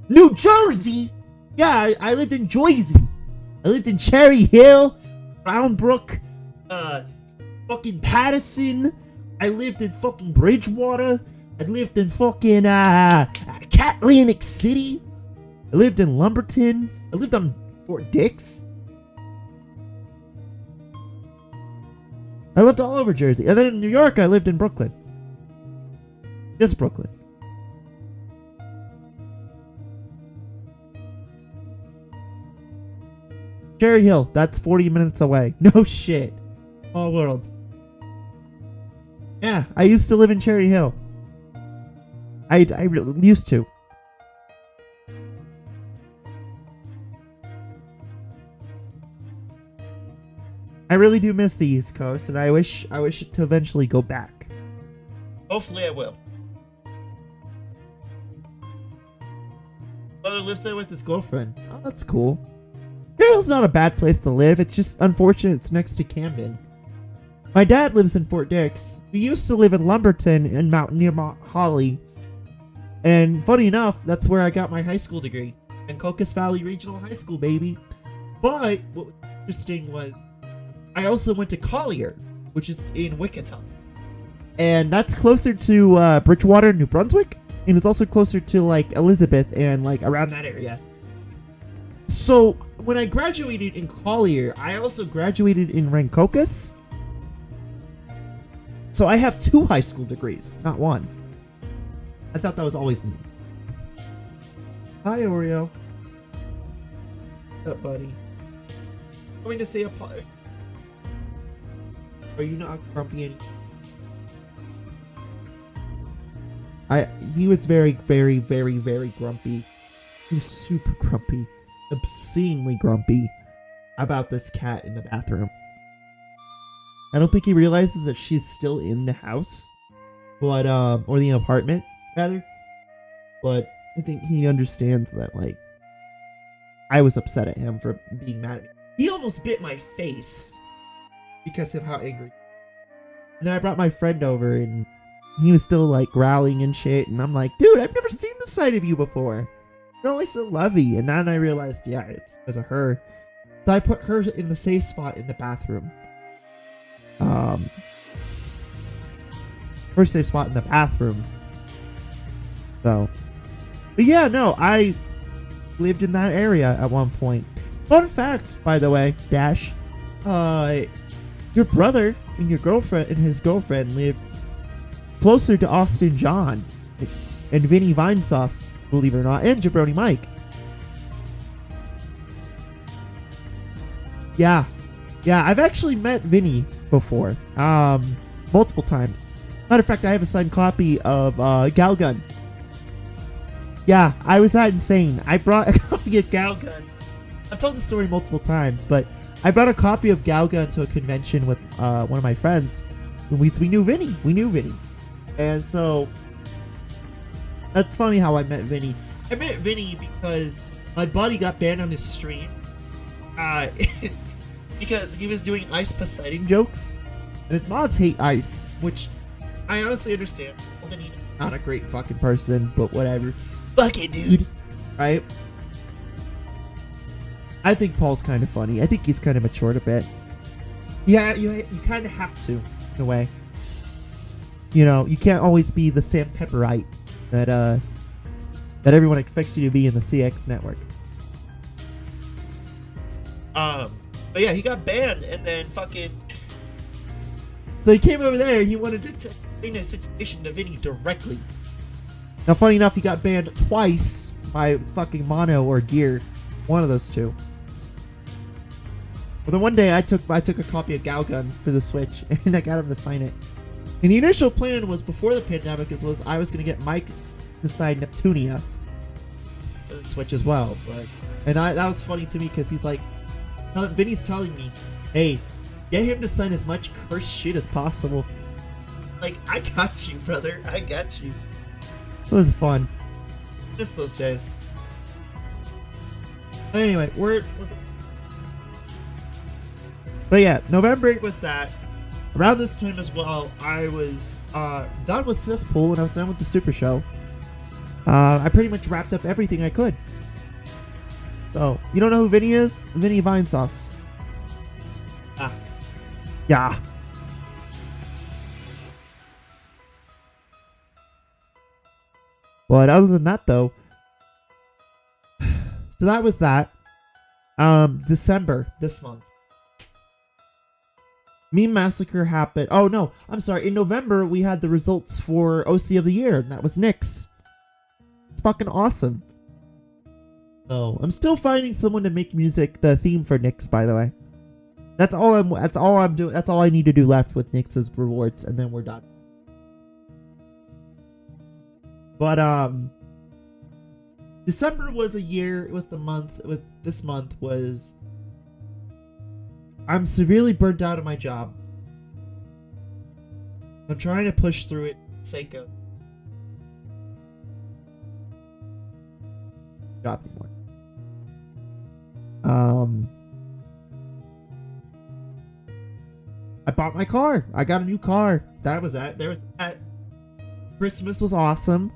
New Jersey? Yeah, I lived in Jersey. I lived in Cherry Hill, Brownbrook, fucking Patterson. I lived in fucking Bridgewater. I lived in fucking Catlantic City. I lived in Lumberton. I lived on Fort Dix. I lived all over Jersey. And then in New York, I lived in Brooklyn. Just Brooklyn. Cherry Hill, that's 40 minutes away. No shit. Small world. Yeah, I used to live in Cherry Hill. I really used to. I really do miss the East Coast, and I wish to eventually go back. Hopefully I will. Brother lives there with his girlfriend. Oh, that's cool. Cherry Hill's not a bad place to live. It's just unfortunate it's next to Camden. My dad lives in Fort Dix. We used to live in Lumberton and near Mount Holly. And funny enough, that's where I got my high school degree. In Cocos Valley Regional High School, baby. But what was interesting was I also went to Collier, which is in Wichita. And that's closer to Bridgewater, New Brunswick. And it's also closer to like Elizabeth and like around that area. So when I graduated in Collier, I also graduated in Rancocas. So I have 2 high school degrees, not 1. I thought that was always neat. Hi, Oreo. What's up, buddy? Going to say a pie. Are you not grumpy anymore? He was very, very, very, very grumpy. He was super grumpy. Obscenely grumpy about this cat in the bathroom. I don't think he realizes that she's still in the house. But, or the apartment, rather. But I think he understands that, like, I was upset at him for being mad at me. He almost bit my face because of how angry. And then I brought my friend over and he was still like growling and shit. And I'm like, dude, I've never seen this side of you before. You're always so lovey. And then I realized, yeah, it's because of her. So I put her in the safe spot in the bathroom. First safe spot in the bathroom. So, but yeah, no, I lived in that area at one point. Fun fact, by the way, Dash, your brother and your girlfriend and his girlfriend lived closer to Austin John and Vinny Vinesauce, believe it or not, and Jabroni Mike. Yeah, I've actually met Vinny before, multiple times. Matter of fact, I have a signed copy of Galgun. Yeah, I was that insane. I brought a copy of Galgun. I've told the story multiple times, but I brought a copy of Galgun to a convention with one of my friends. We knew Vinny. And so, that's funny how I met Vinny. I met Vinny because my buddy got banned on his stream. Because he was doing Ice Poseidon jokes. And his mods hate Ice, which I honestly understand. Vinny's not a great fucking person, but whatever. Fuck it, dude. Right? I think Paul's kind of funny. I think he's kind of matured a bit. Yeah, you kind of have to, in a way. You know, you can't always be the Sam Pepperite that everyone expects you to be in the CX network. But yeah, he got banned, and then fucking... So he came over there, and he wanted to explain the situation to Vinny directly. Now, funny enough, he got banned twice by fucking Mono or Gear. One of those two. But then one day, I took a copy of Galgun for the Switch, and I got him to sign it. And the initial plan was, before the pandemic, I was going to get Mike to sign Neptunia for the Switch as well. But that was funny to me, because he's like... Vinny's telling me, hey, get him to sign as much cursed shit as possible. Like, I got you, brother. I got you. It was fun. Miss those days. But anyway, But yeah, November 8th was that. Around this time as well, I was done with Cesspool and I was done with the Super Show. I pretty much wrapped up everything I could. So, you don't know who Vinny is? Vinny Vinesauce. Ah. Yeah. But other than that, though, so that was that. December, this month. Meme Massacre happened. Oh, no. I'm sorry. In November, we had the results for OC of the Year, and that was Nyx. It's fucking awesome. Oh, I'm still finding someone to make music, the theme for Nyx, by the way. That's all I'm doing. That's all I need to do left with Nyx's rewards, and then we're done. But, December was a year, it was the month, this month was, I'm severely burnt out of my job. I'm trying to push through it for the sake of job anymore. I bought my car. I got a new car. That was that. There was that. Christmas was awesome.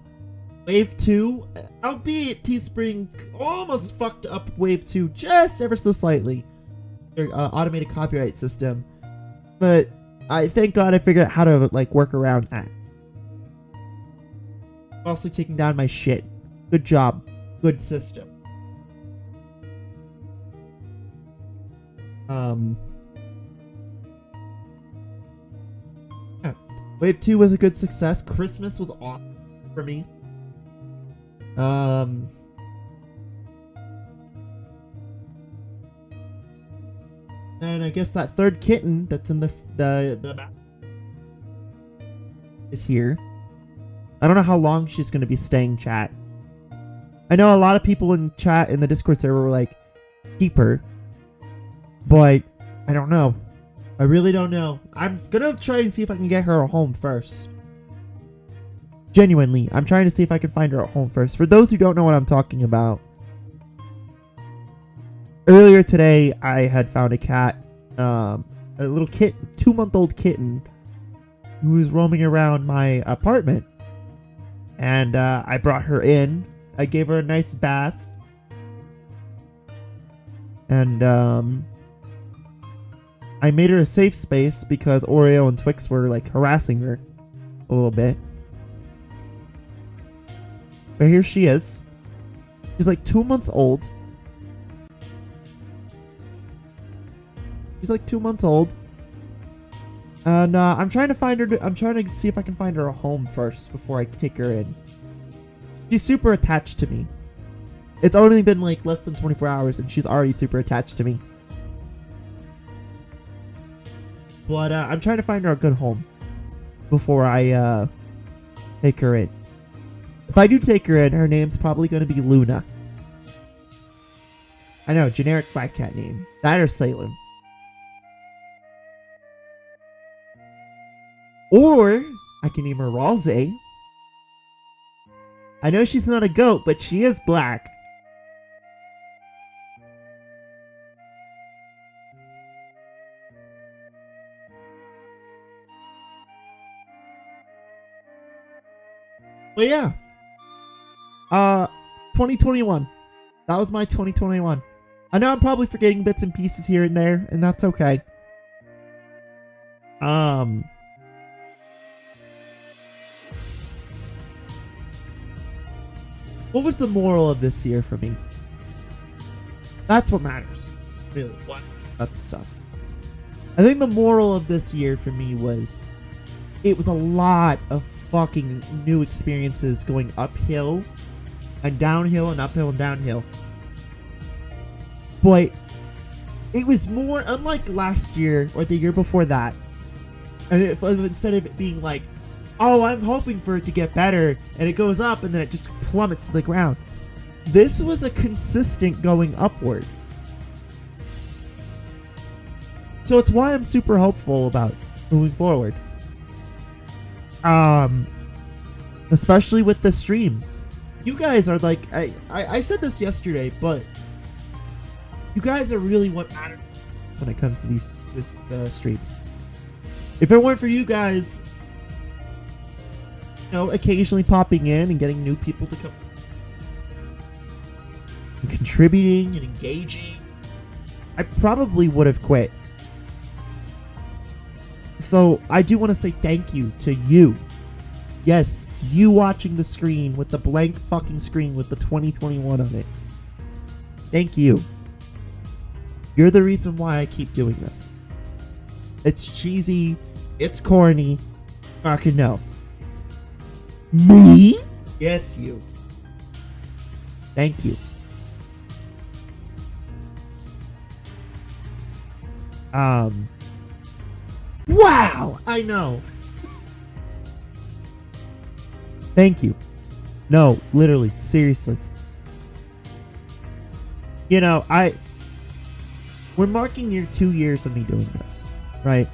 Wave 2, albeit Teespring almost fucked up Wave 2 just ever so slightly. Their automated copyright system. But I thank God I figured out how to like work around that. Also taking down my shit. Good job. Good system. Yeah. Wave 2 was a good success. Christmas was awesome for me. And I guess that third kitten that's in the map is here. I don't know how long she's going to be staying, chat. I know a lot of people in chat in the Discord server were like, keep her. But I don't know. I really don't know. I'm going to try and see if I can get her a home first. Genuinely, I'm trying to see if I can find her at home first. For those who don't know what I'm talking about, earlier today I had found a cat, a little kitten, 2-month-old kitten, who was roaming around my apartment, and I brought her in. I gave her a nice bath, and I made her a safe space because Oreo and Twix were like harassing her a little bit. But here she is. She's like 2 months old. She's like 2 months old. And I'm trying to find her. I'm trying to see if I can find her a home first before I take her in. She's super attached to me. It's only been like less than 24 hours and she's already super attached to me. But I'm trying to find her a good home before I take her in. If I do take her in, her name's probably going to be Luna. I know, generic black cat name. That or Salem. Or I can name her Rose. I know she's not a goat, but she is black. But yeah. 2021. That was my 2021. I know I'm probably forgetting bits and pieces here and there, and that's okay. What was the moral of this year for me? That's what matters. Really. What? That's stuff. I think the moral of this year for me was it was a lot of fucking new experiences going uphill and downhill and uphill and downhill. But it was more unlike last year or the year before that. And instead of it being like, oh, I'm hoping for it to get better, and it goes up and then it just plummets to the ground. This was a consistent going upward. So it's why I'm super hopeful about moving forward. Especially with the streams. You guys are like, I said this yesterday, but you guys are really what matters when it comes to these streams. If it weren't for you guys, you know, occasionally popping in and getting new people to come, contributing and engaging, I probably would have quit. So I do want to say thank you to you. Yes, you watching the screen with the blank fucking screen with the 2021 on it. Thank you. You're the reason why I keep doing this. It's cheesy. It's corny. Fucking no. Me? Yes, you. Thank you. Wow! I know. Thank you. No, literally, seriously. You know, we're marking year 2 years of me doing this, right?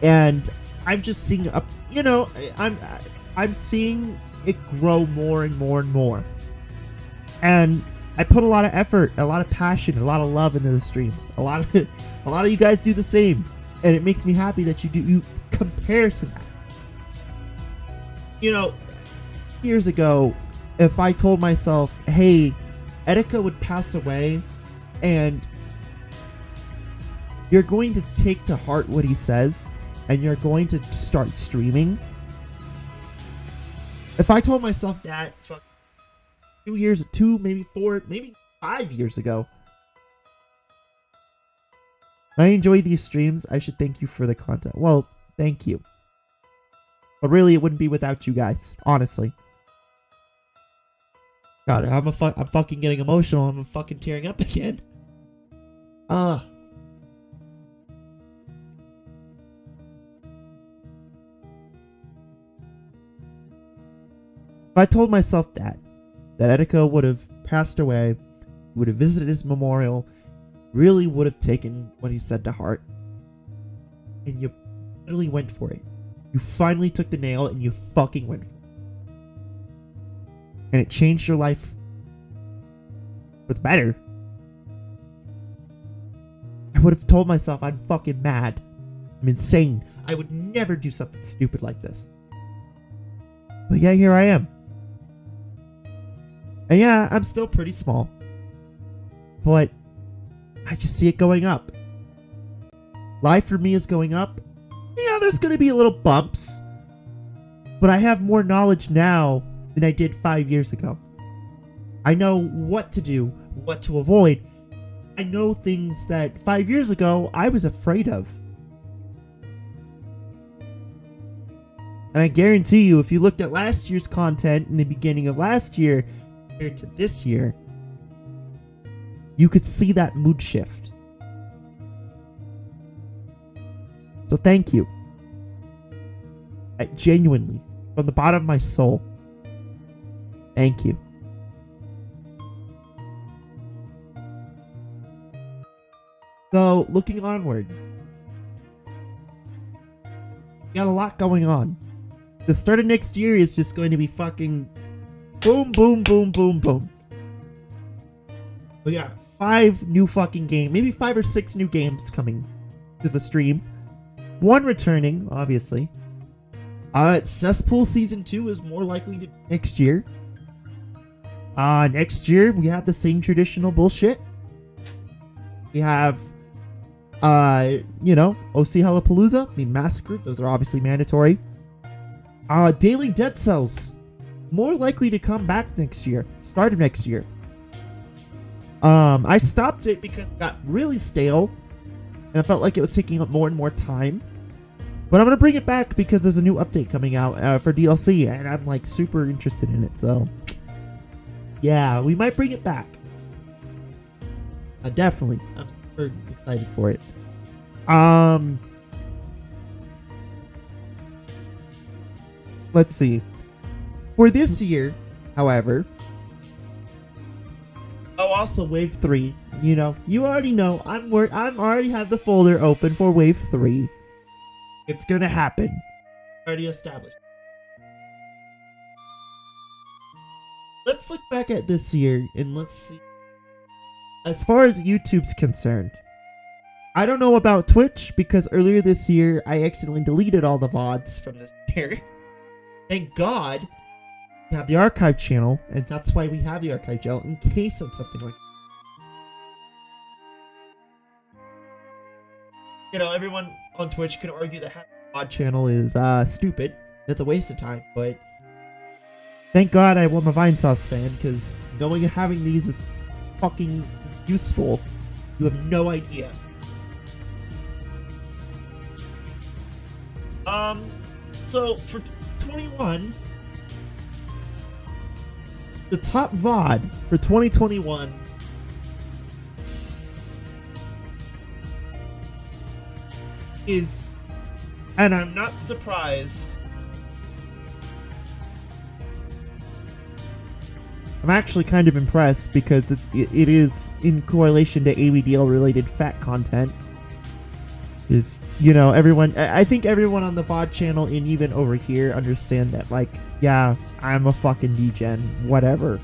And I'm just seeing up, you know, I'm seeing it grow more and more and more. And I put a lot of effort, a lot of passion, a lot of love into the streams. A lot of you guys do the same, and it makes me happy that you compare to that. You know, years ago, if I told myself, hey, Etika would pass away and you're going to take to heart what he says and you're going to start streaming. If I told myself that 2 maybe 4, maybe 5 years ago, I enjoy these streams, I should thank you for the content. Well, thank you. But really, it wouldn't be without you guys, honestly. God, I'm fucking getting emotional. I'm fucking tearing up again. If I told myself that Etika would have passed away, would have visited his memorial, really would have taken what he said to heart, and you literally went for it. You finally took the nail and you fucking went for it. And it changed your life for the better. I would have told myself I'm fucking mad. I'm insane. I would never do something stupid like this. But yeah, here I am. And yeah, I'm still pretty small. But I just see it going up. Life for me is going up. Yeah, there's going to be little bumps. But I have more knowledge now than I did 5 years ago. I know what to do, what to avoid. I know things that 5 years ago I was afraid of. And I guarantee you, if you looked at last year's content in the beginning of last year compared to this year, you could see that mood shift. So thank you. I genuinely, from the bottom of my soul, thank you. So, looking onward, we got a lot going on. The start of next year is just going to be fucking boom, boom, boom, boom, boom. We got 5 new fucking games, maybe 5 or 6 new games coming to the stream. 1 returning, obviously. Cesspool Season 2 is more likely to next year. Next year, we have the same traditional bullshit. We have, you know, OC Hellapalooza, Massacre. Those are obviously mandatory. Daily Dead Cells, more likely to come back next year. Start of next year. I stopped it because it got really stale. And I felt like it was taking up more and more time. But I'm going to bring it back because there's a new update coming out for DLC. And I'm like super interested in it. So, yeah, we might bring it back. Definitely. I'm super excited for it. Let's see. For this year, however, also Wave 3. You know, you already know I'm already have the folder open for Wave 3. It's gonna happen. Already established. Let's look back at this year and let's see. As far as YouTube's concerned, I don't know about Twitch because earlier this year I accidentally deleted all the VODs from this year. Thank God we have the archive channel, and that's why we have the archive channel in case of something like that. You know, everyone on Twitch could argue that having a VOD channel is stupid. That's a waste of time, but thank God I'm a Vinesauce fan, because knowing having these is fucking useful. You have no idea. So for 21, the top VOD for 2021 is, and I'm not surprised, I'm actually kind of impressed because it is in correlation to ABDL related fat content. Is, you know, everyone, I think everyone on the VOD channel and even over here understand that, like, yeah, I'm a fucking degen, whatever,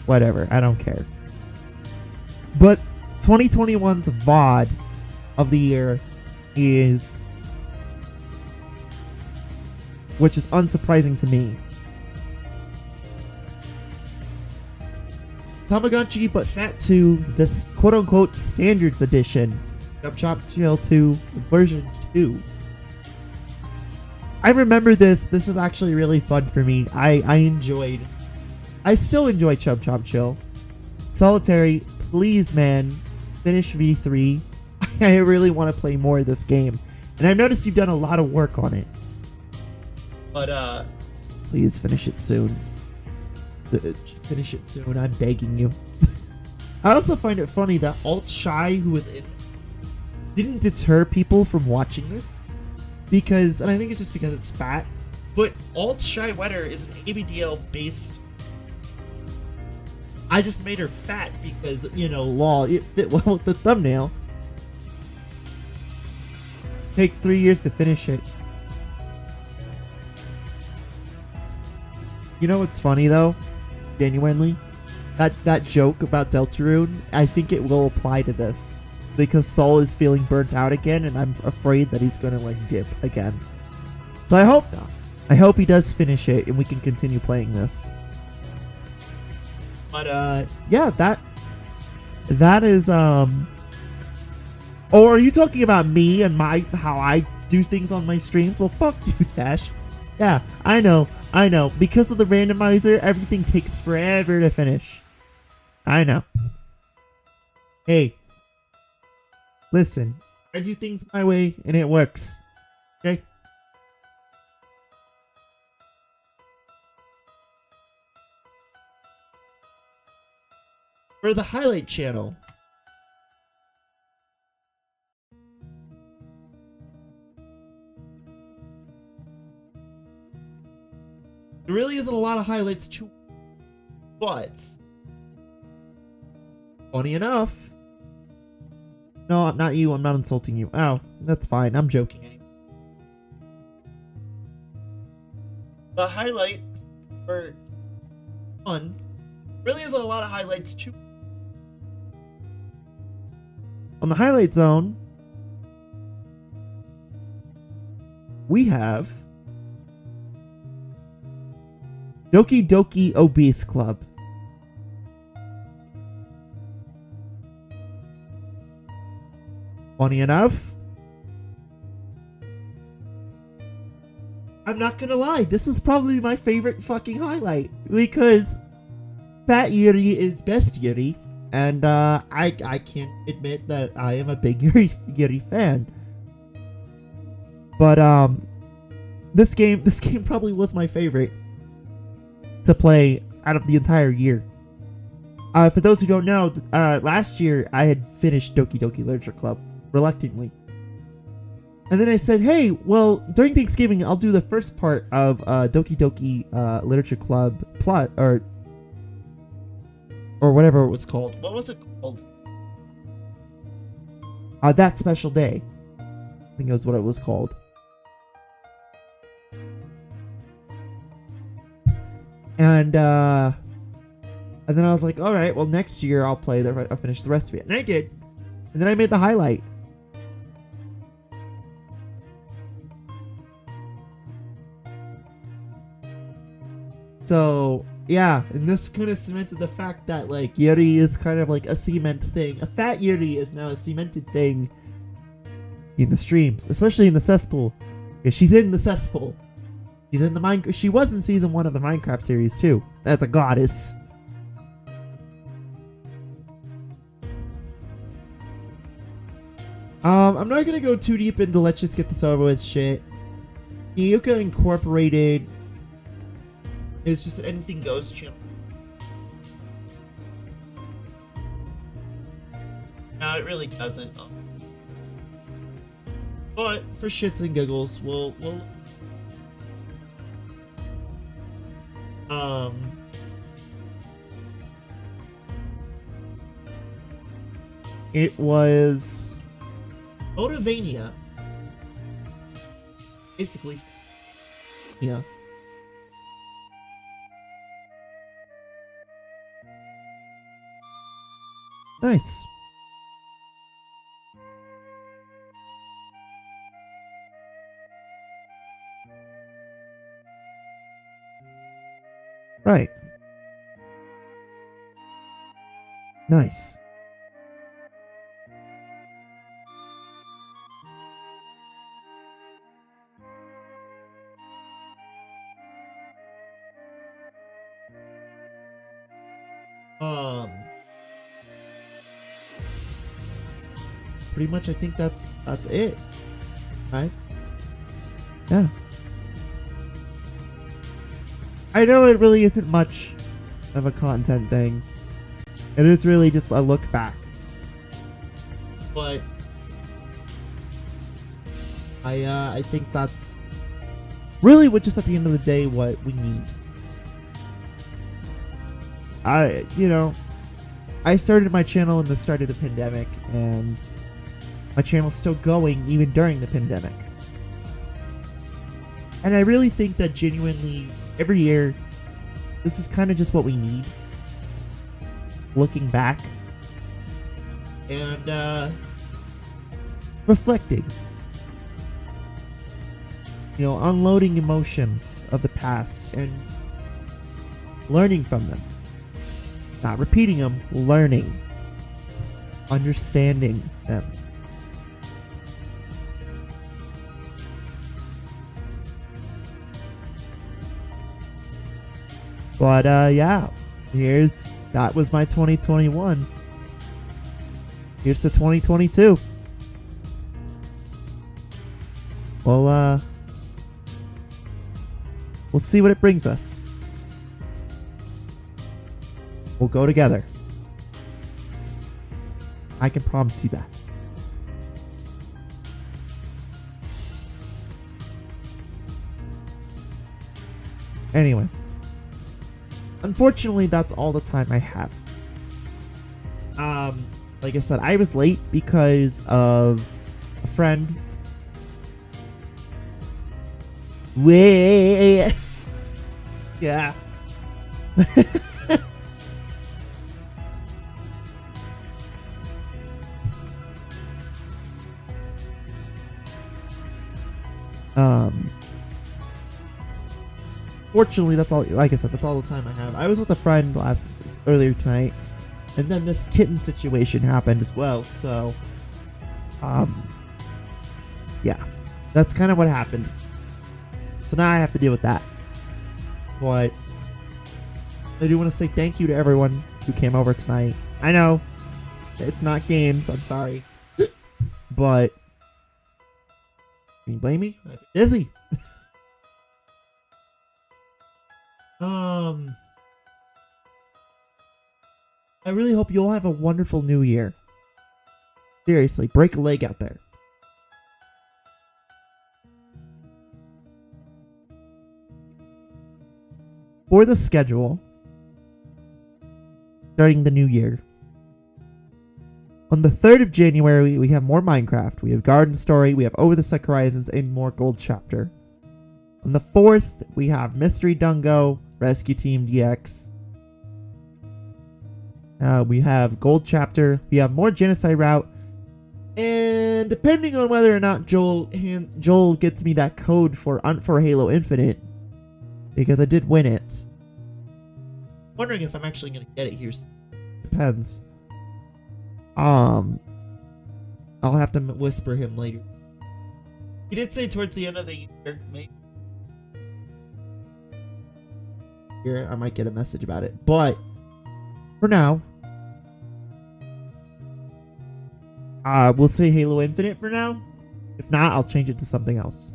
I don't care. But 2021's VOD of the year is, which is unsurprising to me, Tamagotchi but Fat 2, this quote-unquote standards edition, Chapter 2 version 2. I remember this. This is actually really fun for me. I still enjoy Chub Chop Chill. Solitary, please, man, finish V3. I really want to play more of this game. And I've noticed you've done a lot of work on it. But, please finish it soon. Finish it soon, I'm begging you. I also find it funny that Alt Shy, who was in, didn't deter people from watching this. Because, and I think it's just because it's fat, but Alt Shy Wetter is an ABDL based. I just made her fat because, you know, lol, it fit well with the thumbnail. Takes 3 years to finish it. You know what's funny though? Genuinely, that joke about Deltarune, I think it will apply to this. Because Sol is feeling burnt out again, and I'm afraid that he's gonna, like, dip again. So I hope not. I hope he does finish it, and we can continue playing this. But, yeah, that is, Or are you talking about me and how I do things on my streams? Well, fuck you, Dash. Yeah, I know. Because of the randomizer, everything takes forever to finish. I know. Hey. Listen, I do things my way, and it works. Okay? For the highlight channel, there really isn't a lot of highlights to, but funny enough. No, not you. I'm not insulting you. Oh, that's fine. I'm joking anyway. The highlight for fun really isn't a lot of highlights to. On the highlight zone, we have Doki Doki Obese Club. Funny enough, I'm not gonna lie, this is probably my favorite fucking highlight, because Fat Yuri is best Yuri, and I can't admit that I am a big Yuri fan. But this game probably was my favorite to play out of the entire year. For those who don't know, last year I had finished Doki Doki Literature Club reluctantly. And then I said, hey, well, during Thanksgiving, I'll do the first part of Doki Doki Literature Club plot, or whatever it was called. What was it called? That Special Day. I think it was what it was called. And then I was like, all right, well, next year I'll finish the rest of it. And I did. And then I made the highlight. So, yeah, and this kind of cemented the fact that, like, Yuri is kind of like a cement thing. A fat Yuri is now a cemented thing in the streams, especially in the cesspool. Yeah, she's in the cesspool. She's in the Minecraft. She was in season 1 of the Minecraft series too. As a goddess. I'm not gonna go too deep into let's just get this over with shit. Yuka Incorporated is just an anything goes channel. No, it really doesn't. But for shits and giggles, we'll it was Motivania. Basically, yeah. Nice. Right. Nice. Pretty much I think that's it. Right? Yeah. I know it really isn't much of a content thing. It is really just a look back. But I think that's really what just at the end of the day what we need. I started my channel in the start of the pandemic, and my channel's still going even during the pandemic. And I really think that genuinely every year, this is kind of just what we need. Looking back and reflecting. Unloading emotions of the past and learning from them. Not repeating them, learning. Understanding them. But yeah, that was my 2021. Here's the 2022. Well, we'll see what it brings us. We'll go together. I can promise you that. Anyway. Unfortunately, that's all the time I have. Like I said, I was late because of a friend. Wait. Yeah. Fortunately, that's all. Like I said, that's all the time I have. I was with a friend earlier tonight, and then this kitten situation happened as well. So, yeah, that's kind of what happened. So now I have to deal with that. But I do want to say thank you to everyone who came over tonight. I know it's not games. I'm sorry, but can you blame me? I'm busy. I really hope you all have a wonderful new year. Seriously, break a leg out there. For the schedule, starting the new year, on the 3rd of January, we have more Minecraft. We have Garden Story, we have Over the Set Horizons, and more Gold Chapter. On the 4th, we have Mystery Dungo, Rescue Team DX. We have Gold Chapter. We have more Genocide Route. And depending on whether or not Joel gets me that code for Halo Infinite, because I did win it. Wondering if I'm actually going to get it here. Depends. I'll have to whisper him later. He did say towards the end of the year, maybe. Here, I might get a message about it. But for now, we'll say Halo Infinite for now. If not, I'll change it to something else.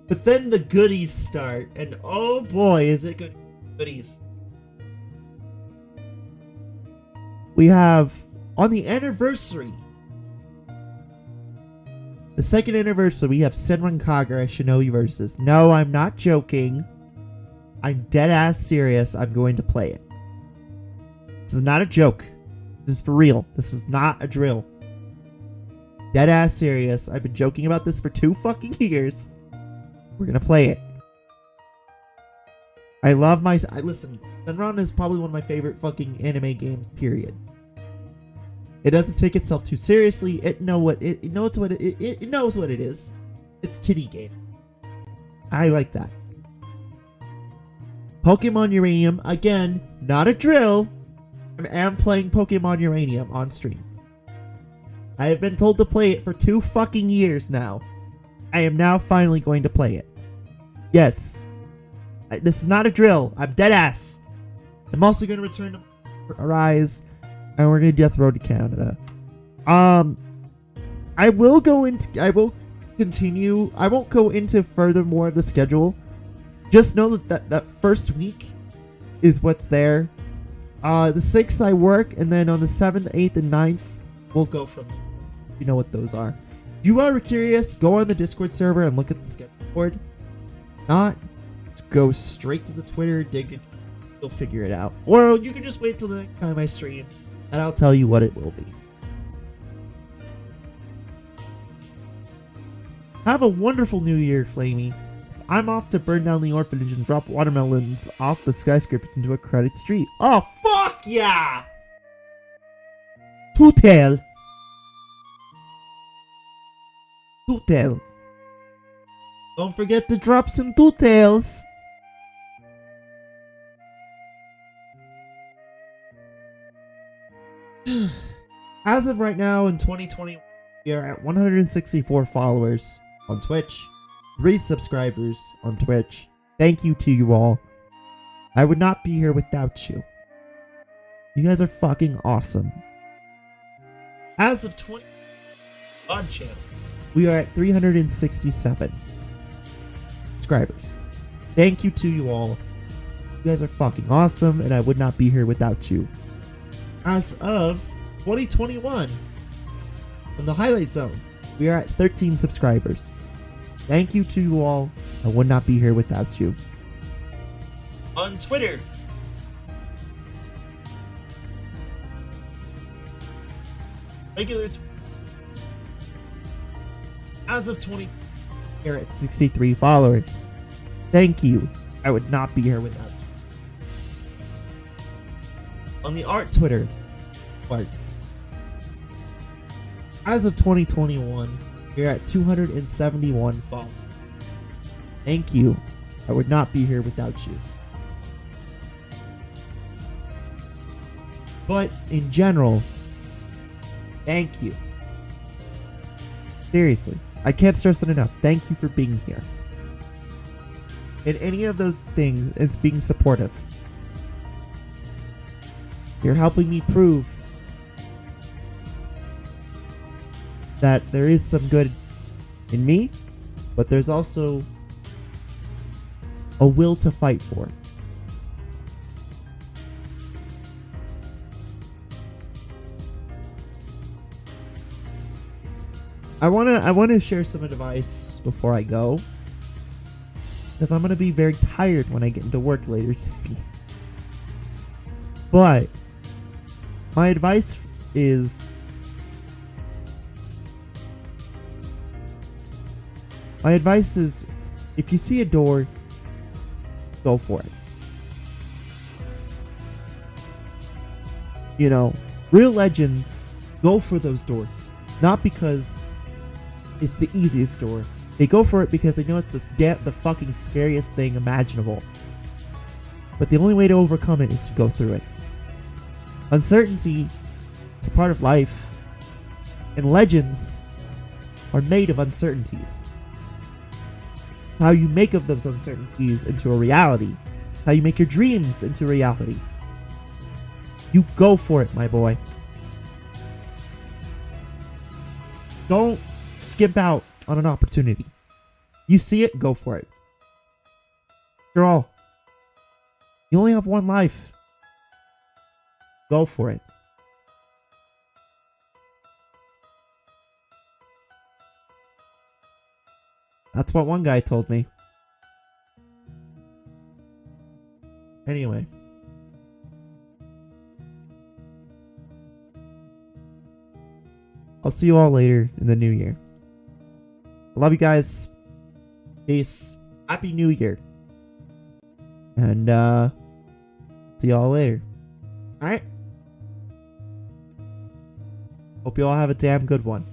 But then the goodies start, and oh boy, is it good goodies. We have, on the anniversary, the second anniversary, we have Senran Kagura Shinobi Versus. No, I'm not joking. I'm dead ass serious. I'm going to play it. This is not a joke. This is for real. This is not a drill. Dead ass serious. I've been joking about this for 2 fucking years. We're gonna play it. I love listen, Senran is probably one of my favorite fucking anime games, period. It doesn't take itself too seriously. It knows what it is. It's titty game. I like that. Pokemon Uranium, again, not a drill. I am playing Pokemon Uranium on stream. I have been told to play it for 2 fucking years now. I am now finally going to play it. Yes. This is not a drill. I'm dead ass. I'm also going to return to Arise, and we're going to Death Road to Canada. I will continue. I won't go into further more of the schedule. Just know that first week is what's there. The 6th I work, and then on the 7th, 8th, and 9th, we'll go from there. You know what those are. If you are curious, go on the Discord server and look at the schedule board. Not, just go straight to the Twitter, dig it, you'll figure it out. Or you can just wait till the next time I stream, and I'll tell you what it will be. Have a wonderful new year, Flamie. I'm off to burn down the orphanage and drop watermelons off the skyscrapers into a crowded street. Oh, fuck yeah! Two-tail. Two-tail. Don't forget to drop some two-tails. As of right now in 2020, we are at 164 followers on Twitch. 3 subscribers on Twitch. Thank you to you all. I would not be here without you. You guys are fucking awesome. As of 20 on channel, we are at 367 subscribers. Thank you to you all. You guys are fucking awesome, and I would not be here without you. As of 2021, in the highlight zone, we are at 13 subscribers. Thank you to you all. I would not be here without you. On Twitter, regular as of 20, we're at 63 followers. Thank you. I would not be here without you. On the art Twitter, as of 2021, we're at 271 followers. Thank you. I would not be here without you. But in general, thank you. Seriously, I can't stress it enough. Thank you for being here. In any of those things, it's being supportive. You're helping me prove that there is some good in me, but there's also a will to fight for. I wanna share some advice before I go, because I'm gonna be very tired when I get into work later today. But my advice is, if you see a door, go for it. You know, real legends go for those doors, not because it's the easiest door. They go for it because they know it's the fucking scariest thing imaginable. But the only way to overcome it is to go through it. Uncertainty is part of life, and legends are made of uncertainties. how you make of those uncertainties into a reality, how you make your dreams into reality. You go for it, my boy. Don't skip out on an opportunity. You see it, go for it. After all, you only have one life. Go for it. That's what one guy told me. Anyway. I'll see you all later in the new year. I love you guys. Peace. Happy New Year. And see y'all later. Alright? Hope you all have a damn good one.